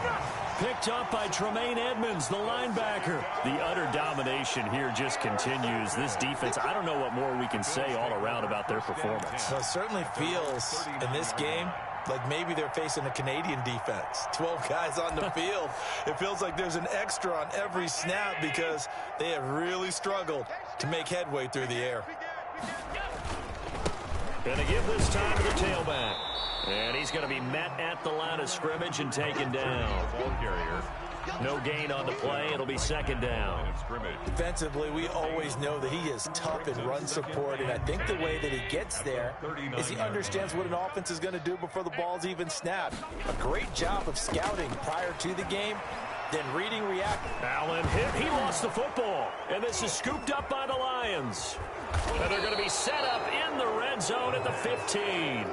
Picked up by Tremaine Edmonds, the linebacker. The utter domination here just continues. This defense, I don't know what more we can say all around about their performance. Well, it certainly feels in this game like maybe they're facing a Canadian defense. 12 guys on the field. It feels like there's an extra on every snap because they have really struggled to make headway through the air. Gonna give this time to the tailback. And he's going to be met at the line of scrimmage and taken down. No gain on the play. It'll be 2nd down. Defensively, we always know that he is tough in run support, and I think the way that he gets there is he understands what an offense is going to do before the ball's even snapped. A great job of scouting prior to the game, then reading, reacting. Allen hit. He lost the football, and this is scooped up by the Lions. And they're going to be set up in the red zone at the 15.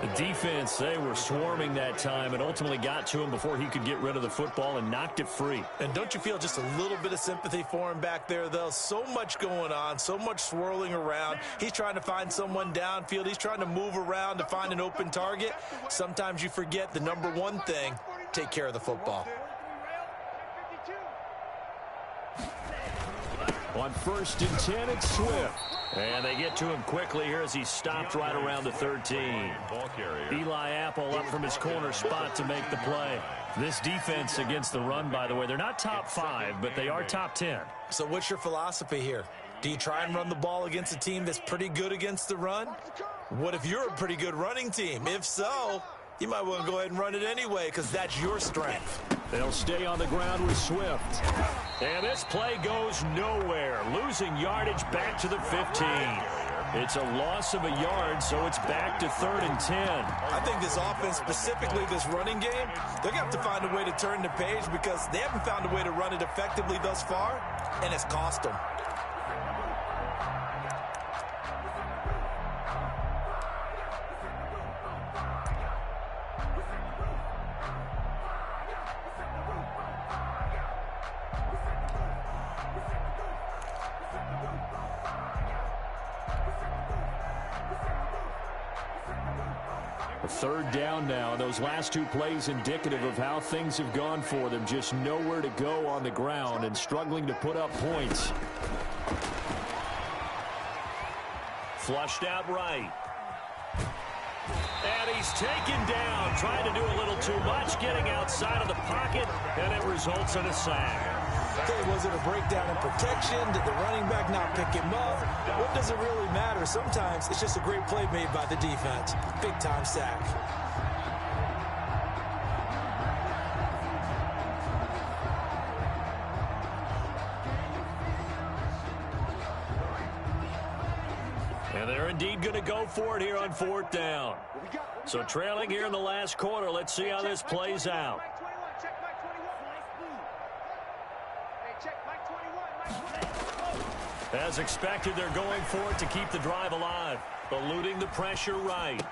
The defense, they were swarming that time and ultimately got to him before he could get rid of the football and knocked it free. And don't you feel just a little bit of sympathy for him back there, though? So much going on, so much swirling around. He's trying to find someone downfield. He's trying to move around to find an open target. Sometimes you forget the number one thing, take care of the football. On 1st and 10, it's Swift. And they get to him quickly here as he stopped right around the 13. Eli Apple up from his corner spot to make the play. This defense against the run, by the way, they're not top 5, but they are top 10. So what's your philosophy here? Do you try and run the ball against a team that's pretty good against the run? What if you're a pretty good running team? If so, you might want to go ahead and run it anyway because that's your strength. They'll stay on the ground with Swift. And this play goes nowhere. Losing yardage back to the 15. It's a loss of a yard, so it's back to 3rd and 10. I think this offense, specifically this running game, they're going to have to find a way to turn the page because they haven't found a way to run it effectively thus far, and it's cost them. A 3rd down now. Those last 2 plays indicative of how things have gone for them. Just nowhere to go on the ground and struggling to put up points. Flushed out right. And he's taken down, trying to do a little too much, getting outside of the pocket, and it results in a sack. Okay, was it a breakdown in protection? Did the running back not pick him up? What does it really matter? Sometimes it's just a great play made by the defense. Big-time sack. And they're indeed going to go for it here on 4th down. So trailing here in the last quarter, let's see how this plays out. As expected, they're going for it to keep the drive alive. Eluding the pressure right.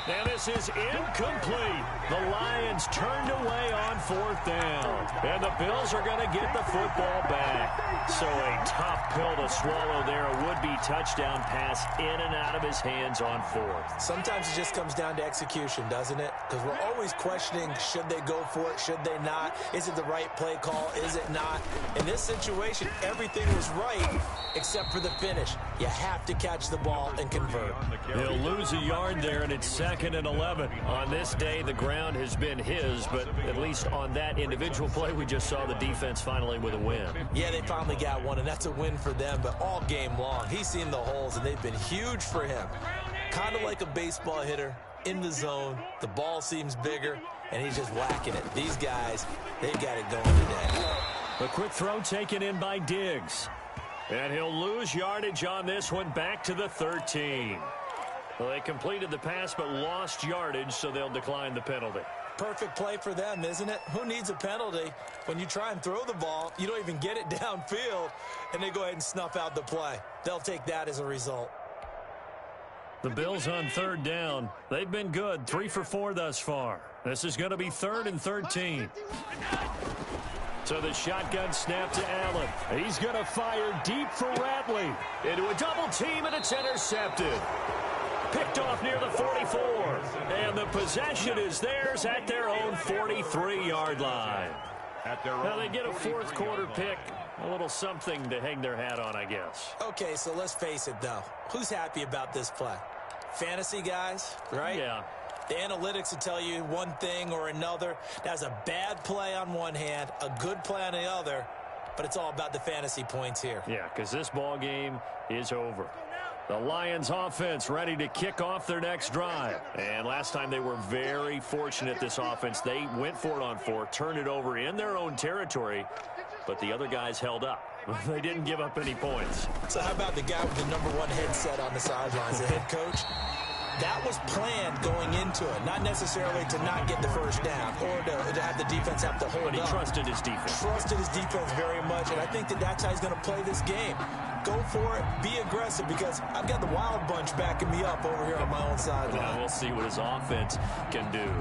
And this is incomplete. The Lions turned away on 4th down. And the Bills are going to get the football back. So a tough pill to swallow there. A would-be touchdown pass in and out of his hands on 4th. Sometimes it just comes down to execution, doesn't it? Because we're always questioning, should they go for it? Should they not? Is it the right play call? Is it not? In this situation, everything was right except for the finish. You have to catch the ball and convert. He'll lose a yard there, and it's 2nd and 11. On this day, the ground has been his, but at least on that individual play, we just saw the defense finally with a win. Yeah, they finally got one, and that's a win for them, but all game long, he's seen the holes, and they've been huge for him. Kind of like a baseball hitter in the zone. The ball seems bigger, and he's just whacking it. These guys, they got it going today. A quick throw taken in by Diggs. And he'll lose yardage on this one, back to the 13. Well, they completed the pass but lost yardage, so they'll decline the penalty. perfect play for them, isn't it? Who needs a penalty when you try and throw the ball, you don't even get it downfield, and they go ahead and snuff out the play. They'll take that as a result. The Bills on third down. They've been good, 3 for 4 thus far. This is going to be 3rd and 13. So the shotgun snap to Allen. He's going to fire deep for Ratley. Into a double team, and it's intercepted. Picked off near the 44. And the possession is theirs at their own 43-yard line. Now they get a fourth quarter pick. A little something to hang their hat on, I guess. Okay, so let's face it, though. Who's happy about this play? Fantasy guys, right? Yeah. The analytics will tell you one thing or another. That's a bad play on one hand, a good play on the other, but it's all about the fantasy points here. Yeah, because this ball game is over. The Lions offense ready to kick off their next drive. And last time they were very fortunate, this offense. They went for it on 4, turned it over in their own territory, but the other guys held up. They didn't give up any points. So how about the guy with the #1 headset on the sidelines, the head coach? That was planned going into it, not necessarily to not get the first down or to have the defense have to hold up. But he trusted his defense. Trusted his defense very much, and I think that's how he's going to play this game. Go for it, be aggressive, because I've got the wild bunch backing me up over here on my own sideline. Now we'll see what his offense can do.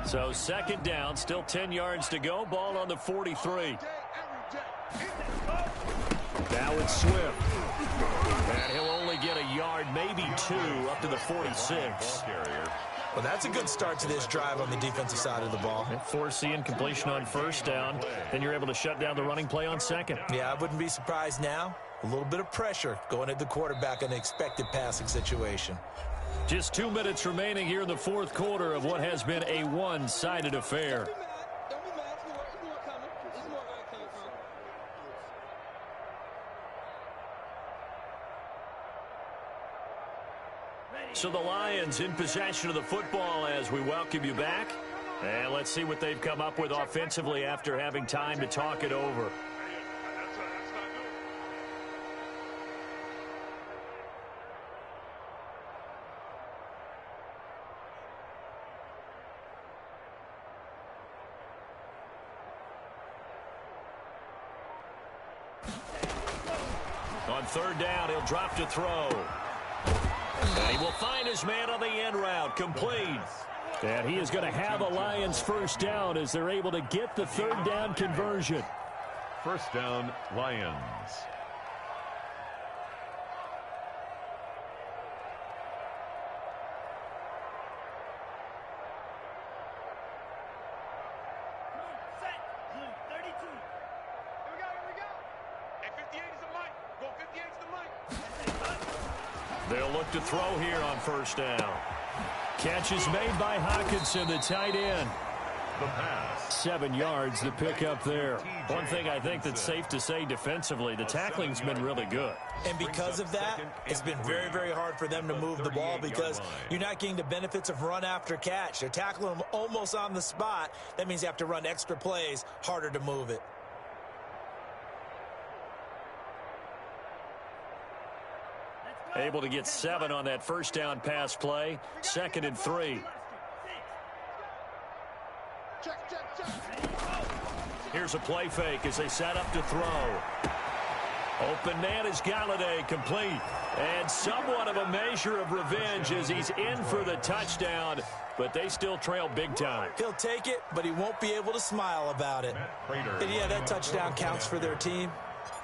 So 2nd down, still 10 yards to go. Ball on the 43. Now it's Swift. And he'll only get a yard, maybe 2, up to the 46. Well, that's a good start to this drive on the defensive side of the ball. Forcing completion on 1st down. Then you're able to shut down the running play on 2nd. Yeah, I wouldn't be surprised now. A little bit of pressure going at the quarterback in an expected passing situation. Just 2 minutes remaining here in the 4th quarter of what has been a one-sided affair. So the Lions in possession of the football as we welcome you back. And let's see what they've come up with offensively after having time to talk it over. On 3rd down, he'll drop to throw. And he will find his man on the end route, complete. And he is going to have a Lions 1st down as they're able to get the 3rd down conversion. 1st down, Lions. They'll look to throw here on 1st down. Catch is made by Hawkinson, the tight end. The pass. 7 yards to pick up there. One thing I think that's safe to say defensively, the tackling's been really good. And because of that, it's been very, very hard for them to move the ball because you're not getting the benefits of run after catch. They're tackling them almost on the spot. That means you have to run extra plays, harder to move it. Able to get 7 on that 1st down pass play. 2nd and 3. Here's a play fake as they set up to throw. Open man is Galladay, complete. And somewhat of a measure of revenge as he's in for the touchdown, but they still trail big time. He'll take it, but he won't be able to smile about it. And yeah, that touchdown counts for their team.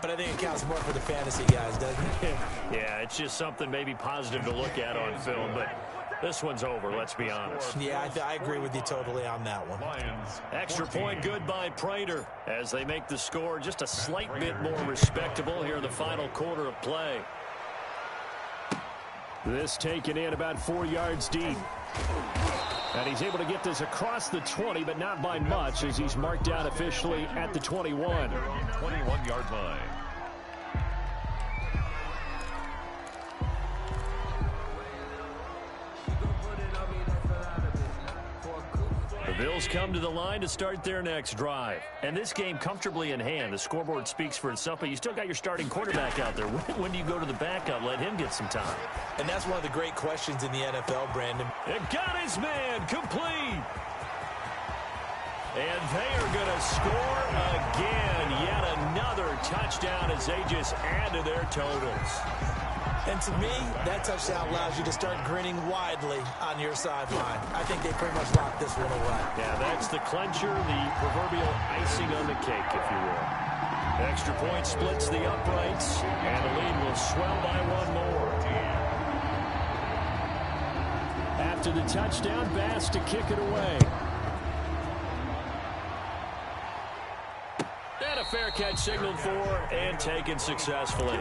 But I think it counts more for the fantasy guys, doesn't it? Yeah, it's just something maybe positive to look at on film, but this one's over, let's be honest. Yeah, I agree with you totally on that one. Extra point good by Prater as they make the score just a slight bit more respectable here in the final quarter of play. This taken in about 4 yards deep. And he's able to get this across the 20, but not by much as he's marked down officially at the 21. 21-yard line. Bills come to the line to start their next drive. And this game comfortably in hand. The scoreboard speaks for itself, but you still got your starting quarterback out there. When do you go to the backup? Let him get some time. And that's one of the great questions in the NFL, Brandon. It got his man complete. And they are going to score again. Yet another touchdown as they just add to their totals. And to me, that touchdown allows you to start grinning widely on your sideline. I think they pretty much locked this one away. Yeah, that's the clincher, the proverbial icing on the cake, if you will. Extra point splits the uprights, and the lead will swell by one more. After the touchdown, Bass to kick it away. And a fair catch signaled for and taken successfully.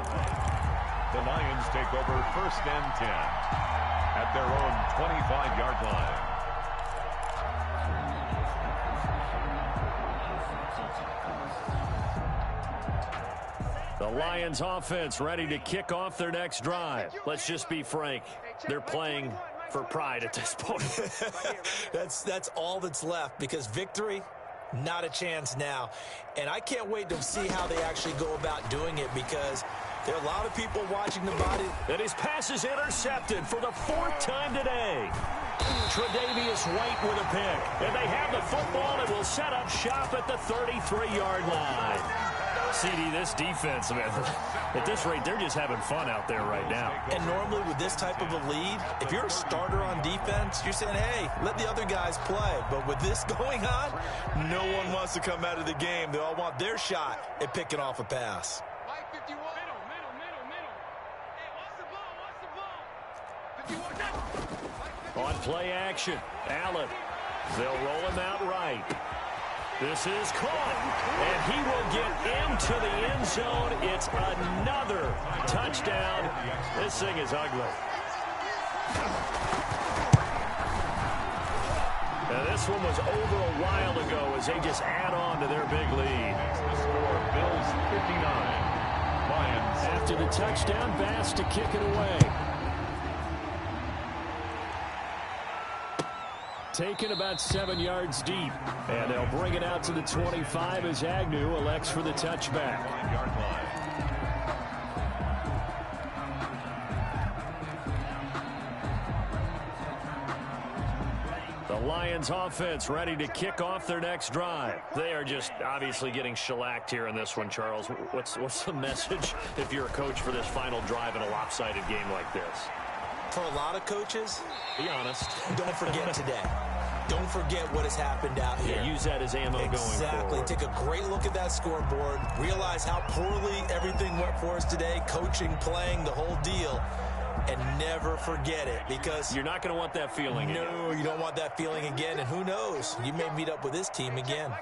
The Lions take over 1st and 10 at their own 25-yard line. The Lions offense ready to kick off their next drive. Let's just be frank. They're playing for pride at this point. That's all that's left, because victory, not a chance now. And I can't wait to see how they actually go about doing it, because there are a lot of people watching the body. And his pass is intercepted for the 4th time today. Tre'Davious White with a pick. And they have the football and will set up shop at the 33-yard line. CD, this defense, man, at this rate, they're just having fun out there right now. And normally with this type of a lead, if you're a starter on defense, you're saying, hey, let the other guys play. But with this going on, no one wants to come out of the game. They all want their shot at picking off a pass. On play action, Allen. They'll roll him out right. This is caught, and he will get into the end zone. It's another touchdown. This thing is ugly. Now, this one was over a while ago as they just add on to their big lead. The score, Bills 59, Lions. After the touchdown, Bass to kick it away. Taken about 7 yards deep. And they'll bring it out to the 25 as Agnew elects for the touchback. The Lions offense ready to kick off their next drive. They are just obviously getting shellacked here in this one, Charles. What's the message if you're a coach for this final drive in a lopsided game like this? For a lot of coaches, be honest, don't forget today. Don't forget what has happened out here. Yeah, use that as ammo going forward. Exactly. Take a great look at that scoreboard. Realize how poorly everything went for us today. Coaching, playing, the whole deal. And never forget it, because you're not going to want that feeling again. No, you don't want that feeling again. And who knows? You may meet up with this team again.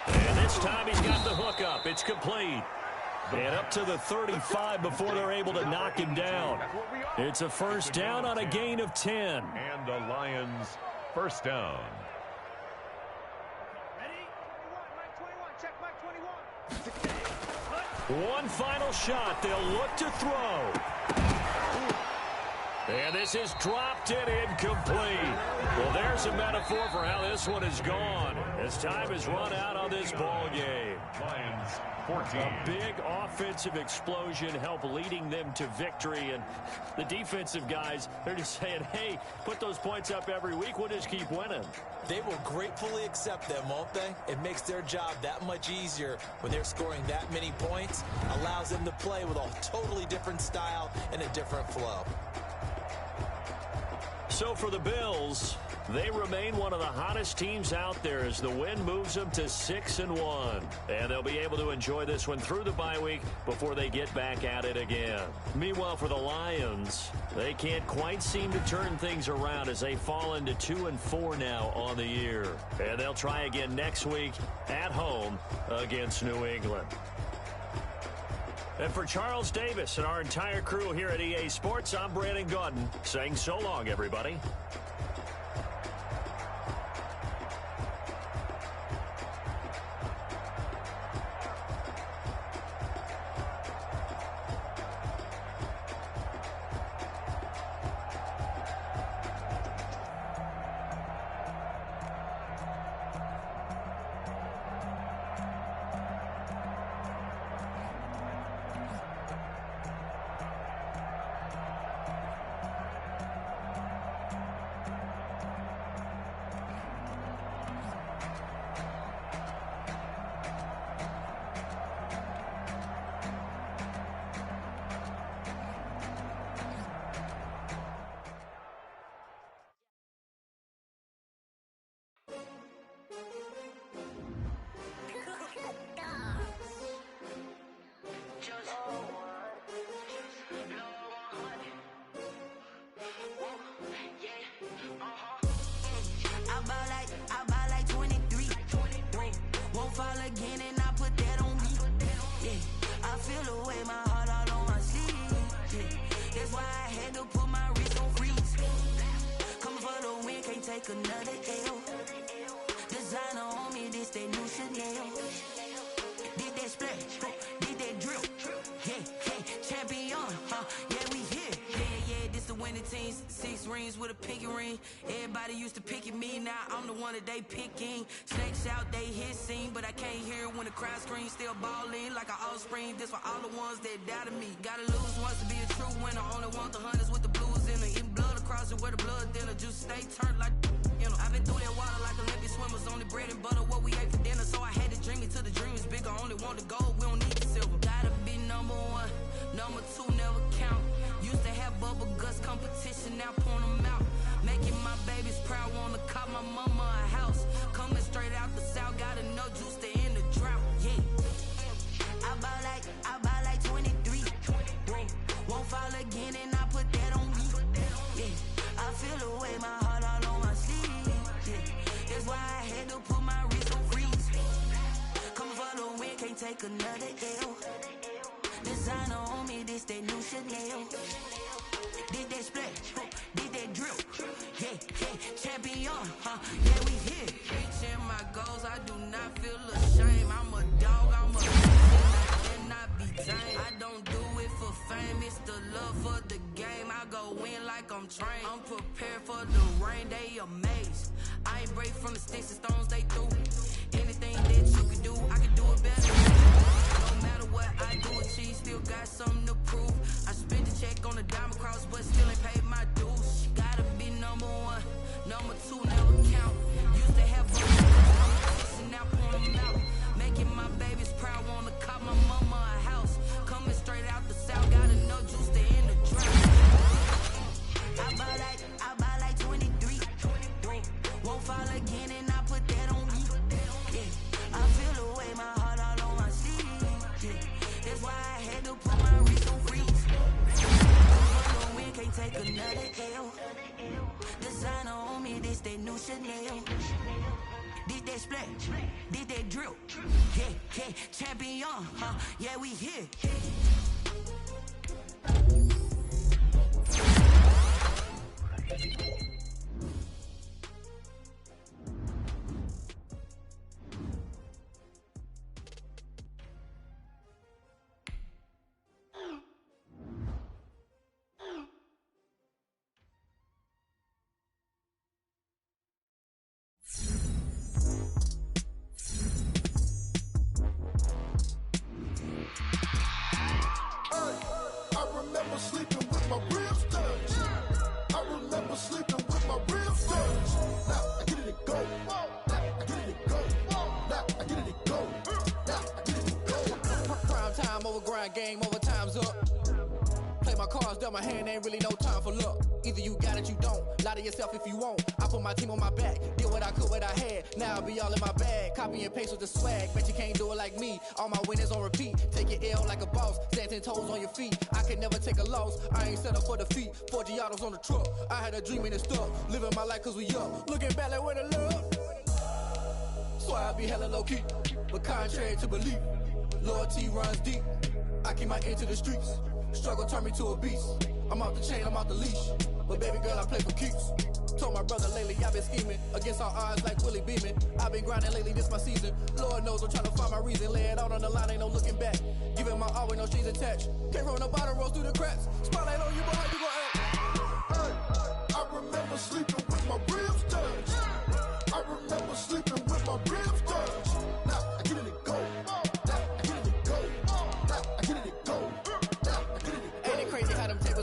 And this time he's got the hook up. It's complete. And up to the 35 before they're able to knock him down. It's a first down on a gain of 10. And the Lions first down. One final shot. They'll look to throw. And this is dropped and incomplete. Well, there's a metaphor for how this one is gone as time has run out on this ball game. Lions 14. A big offensive explosion helped leading them to victory. And the defensive guys, they're just saying, hey, put those points up every week. We'll just keep winning. They will gratefully accept them, won't they? It makes their job that much easier when they're scoring that many points. Allows them to play with a totally different style and a different flow. So for the Bills, they remain one of the hottest teams out there as the win moves them to 6-1. And they'll be able to enjoy this one through the bye week before they get back at it again. Meanwhile, for the Lions, they can't quite seem to turn things around as they fall into 2-4 now on the year. And they'll try again next week at home against New England. And for Charles Davis and our entire crew here at EA Sports, I'm Brandon Gaudin saying so long, everybody. fall again and I put that on me. Yeah, I feel the way, my heart all on my sleeve. Yeah, that's why I had to put my wrist on freeze. Coming for the win, can't take another L. Designer on me, this that new Chanel. Did that splash, did that drill. Yeah, champion, yeah, we here. Yeah, this the winning team. 6 rings with a pinky ring. Everybody used to pick at me, now I'm the one that they picking. Snakes out, they hit scene, but I can't hear when the crowd screams. Still balling like an offspring. This for all the ones that doubted me. Gotta lose once to be a true winner. Only want the hunters with the blues in it. Eating blood across it where the blood thinner. Just stay turned like, you know. I've been through that water like Olympic swimmers. Only bread and butter, what we ate for dinner. So I had to dream it till the dream is bigger. Only want the gold, we don't need the silver. Gotta be number 1, number 2 never count. Used to have bubble guts competition, now point them out. Making my babies proud, wanna call my mama a house. Coming straight out the south, got enough juice to end the drought. Yeah, I buy like 23. Won't fall again and I put that on me. Yeah, I feel the way, my heart all on my sleeve. Yeah, that's why I had to put my wrist on freeze. Coming for the win, can't take another L. Designer on me, this that new Chanel. Did that splash, did that drill. Yeah, champion, yeah, we here. Reaching my goals, I do not feel ashamed. I'm a dog, I'm a I cannot be tamed. I don't do it for fame, it's the love for the game. I go in like I'm trained. I'm prepared for the rain, they amazed. I ain't break from the sticks and stones they threw. Anything that you can do, I can do it better. No matter what I do, achieve, still got something to prove. I spent the check on the diamond cross, but still ain't paid my dues. Gotta be number 1, number 2 never count. Used to have competition, now point them out. Making my babies proud, wanna call my mama a house. Coming straight out the south, got enough juice to end the drought. I buy like 23. Won't fall again and I put that on me. Yeah, I feel the way, my heart all on my sleeve. Yeah, that's why I had to put my wrist on freeze. No win, can't take another L. Designer on me, this that new Chanel. Did that splash, did that drill. Yeah, champion, yeah, we here. Game over, time's up. Play my cards, dealt my hand, ain't really no time for luck. Either you got it, you don't. Lie to yourself if you won't. I put my team on my back, did what I could, what I had. Now I'll be all in my bag. Copy and paste with the swag. Bet you can't do it like me. All my winners on repeat. Take your L like a boss. Stand 10 toes on your feet. I can never take a loss. I ain't set up for defeat. 4 Giottos on the truck. I had a dream and it stuck. Living my life cause we up. Looking back like where the love. So I be hella low key. But contrary to belief, loyalty runs deep. I keep my ear to the streets. Struggle turned me to a beast. I'm off the chain, I'm off the leash. But baby girl, I play for keeps. Told my brother lately, I've been scheming. Against all odds like Willie Beeman. I've been grinding lately, this my season. Lord knows I'm trying to find my reason. Lay it out on the line, ain't no looking back. Giving my all with no strings attached. Came from the bottom, rose through the cracks. Spotlight on you, but how you gon' act? Hey, I remember sleeping with my ribs touched. I remember sleeping with my ribs touched. Now I get it and go.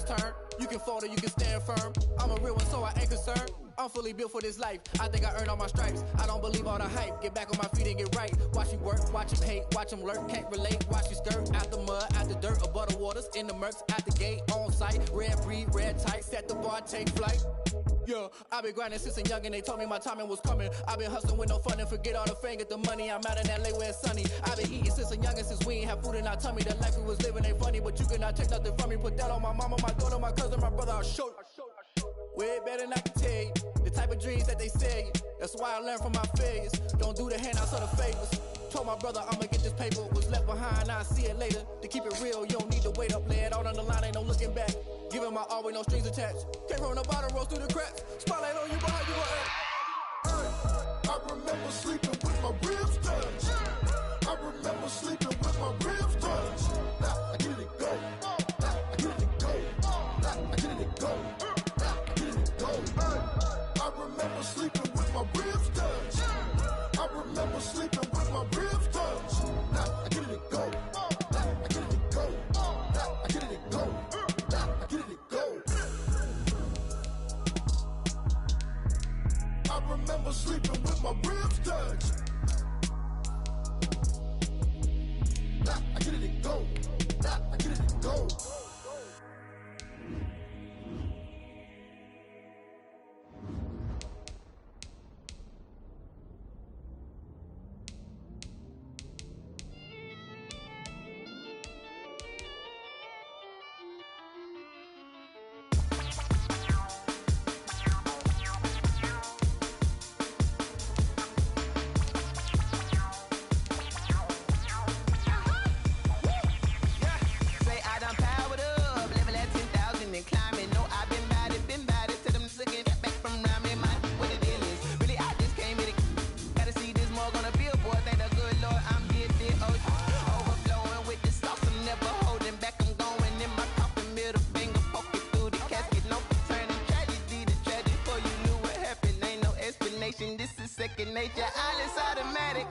Turn. You can fold or you can stand firm. I'm a real one, so I ain't concerned. I'm fully built for this life. I think I earned all my stripes. I don't believe all the hype. Get back on my feet and get right. Watch you work, watch him hate, watch him lurk. Can't relate, watch you skirt. Out the mud, out the dirt, above the waters, in the murks, at the gate, on site. Red breed, red tight, set the bar, take flight. Yeah, I've been grinding since a young and they told me my timing was coming. I've been hustling with no fun and forget all the fame, get the money. I'm out in LA where it's sunny. I've been eating since a young and since we ain't have food in our tummy. The life we was living ain't funny, but you cannot take nothing from me. Put that on my mama, my daughter, my cousin, my brother, I'll show you. Way better than I can tell you. The type of dreams that they sell you. That's why I learned from my failures. Don't do the handouts or the favors. Told my brother I'ma get this paper, was left behind, I'll see it later. To keep it real, you don't need to wait up, lay it out on the line, ain't no looking back. Giving my all with no strings attached. Came from the bottom, rose through the cracks. Spotlight on you, but how you gonna act? I remember sleeping with my ribs touched. I remember sleeping with my ribs touched. Now I get it go. Now I get it go. Now I get it go. Now I get it go. I remember sleeping with my ribs touched. I remember sleeping with my ribs touched. Now I get it go. Now I get it go. Now I get it go. Now I get it go. I remember sleeping with my ribs touched. Now I get it go. Now I get it go. This is second nature, all is automatic.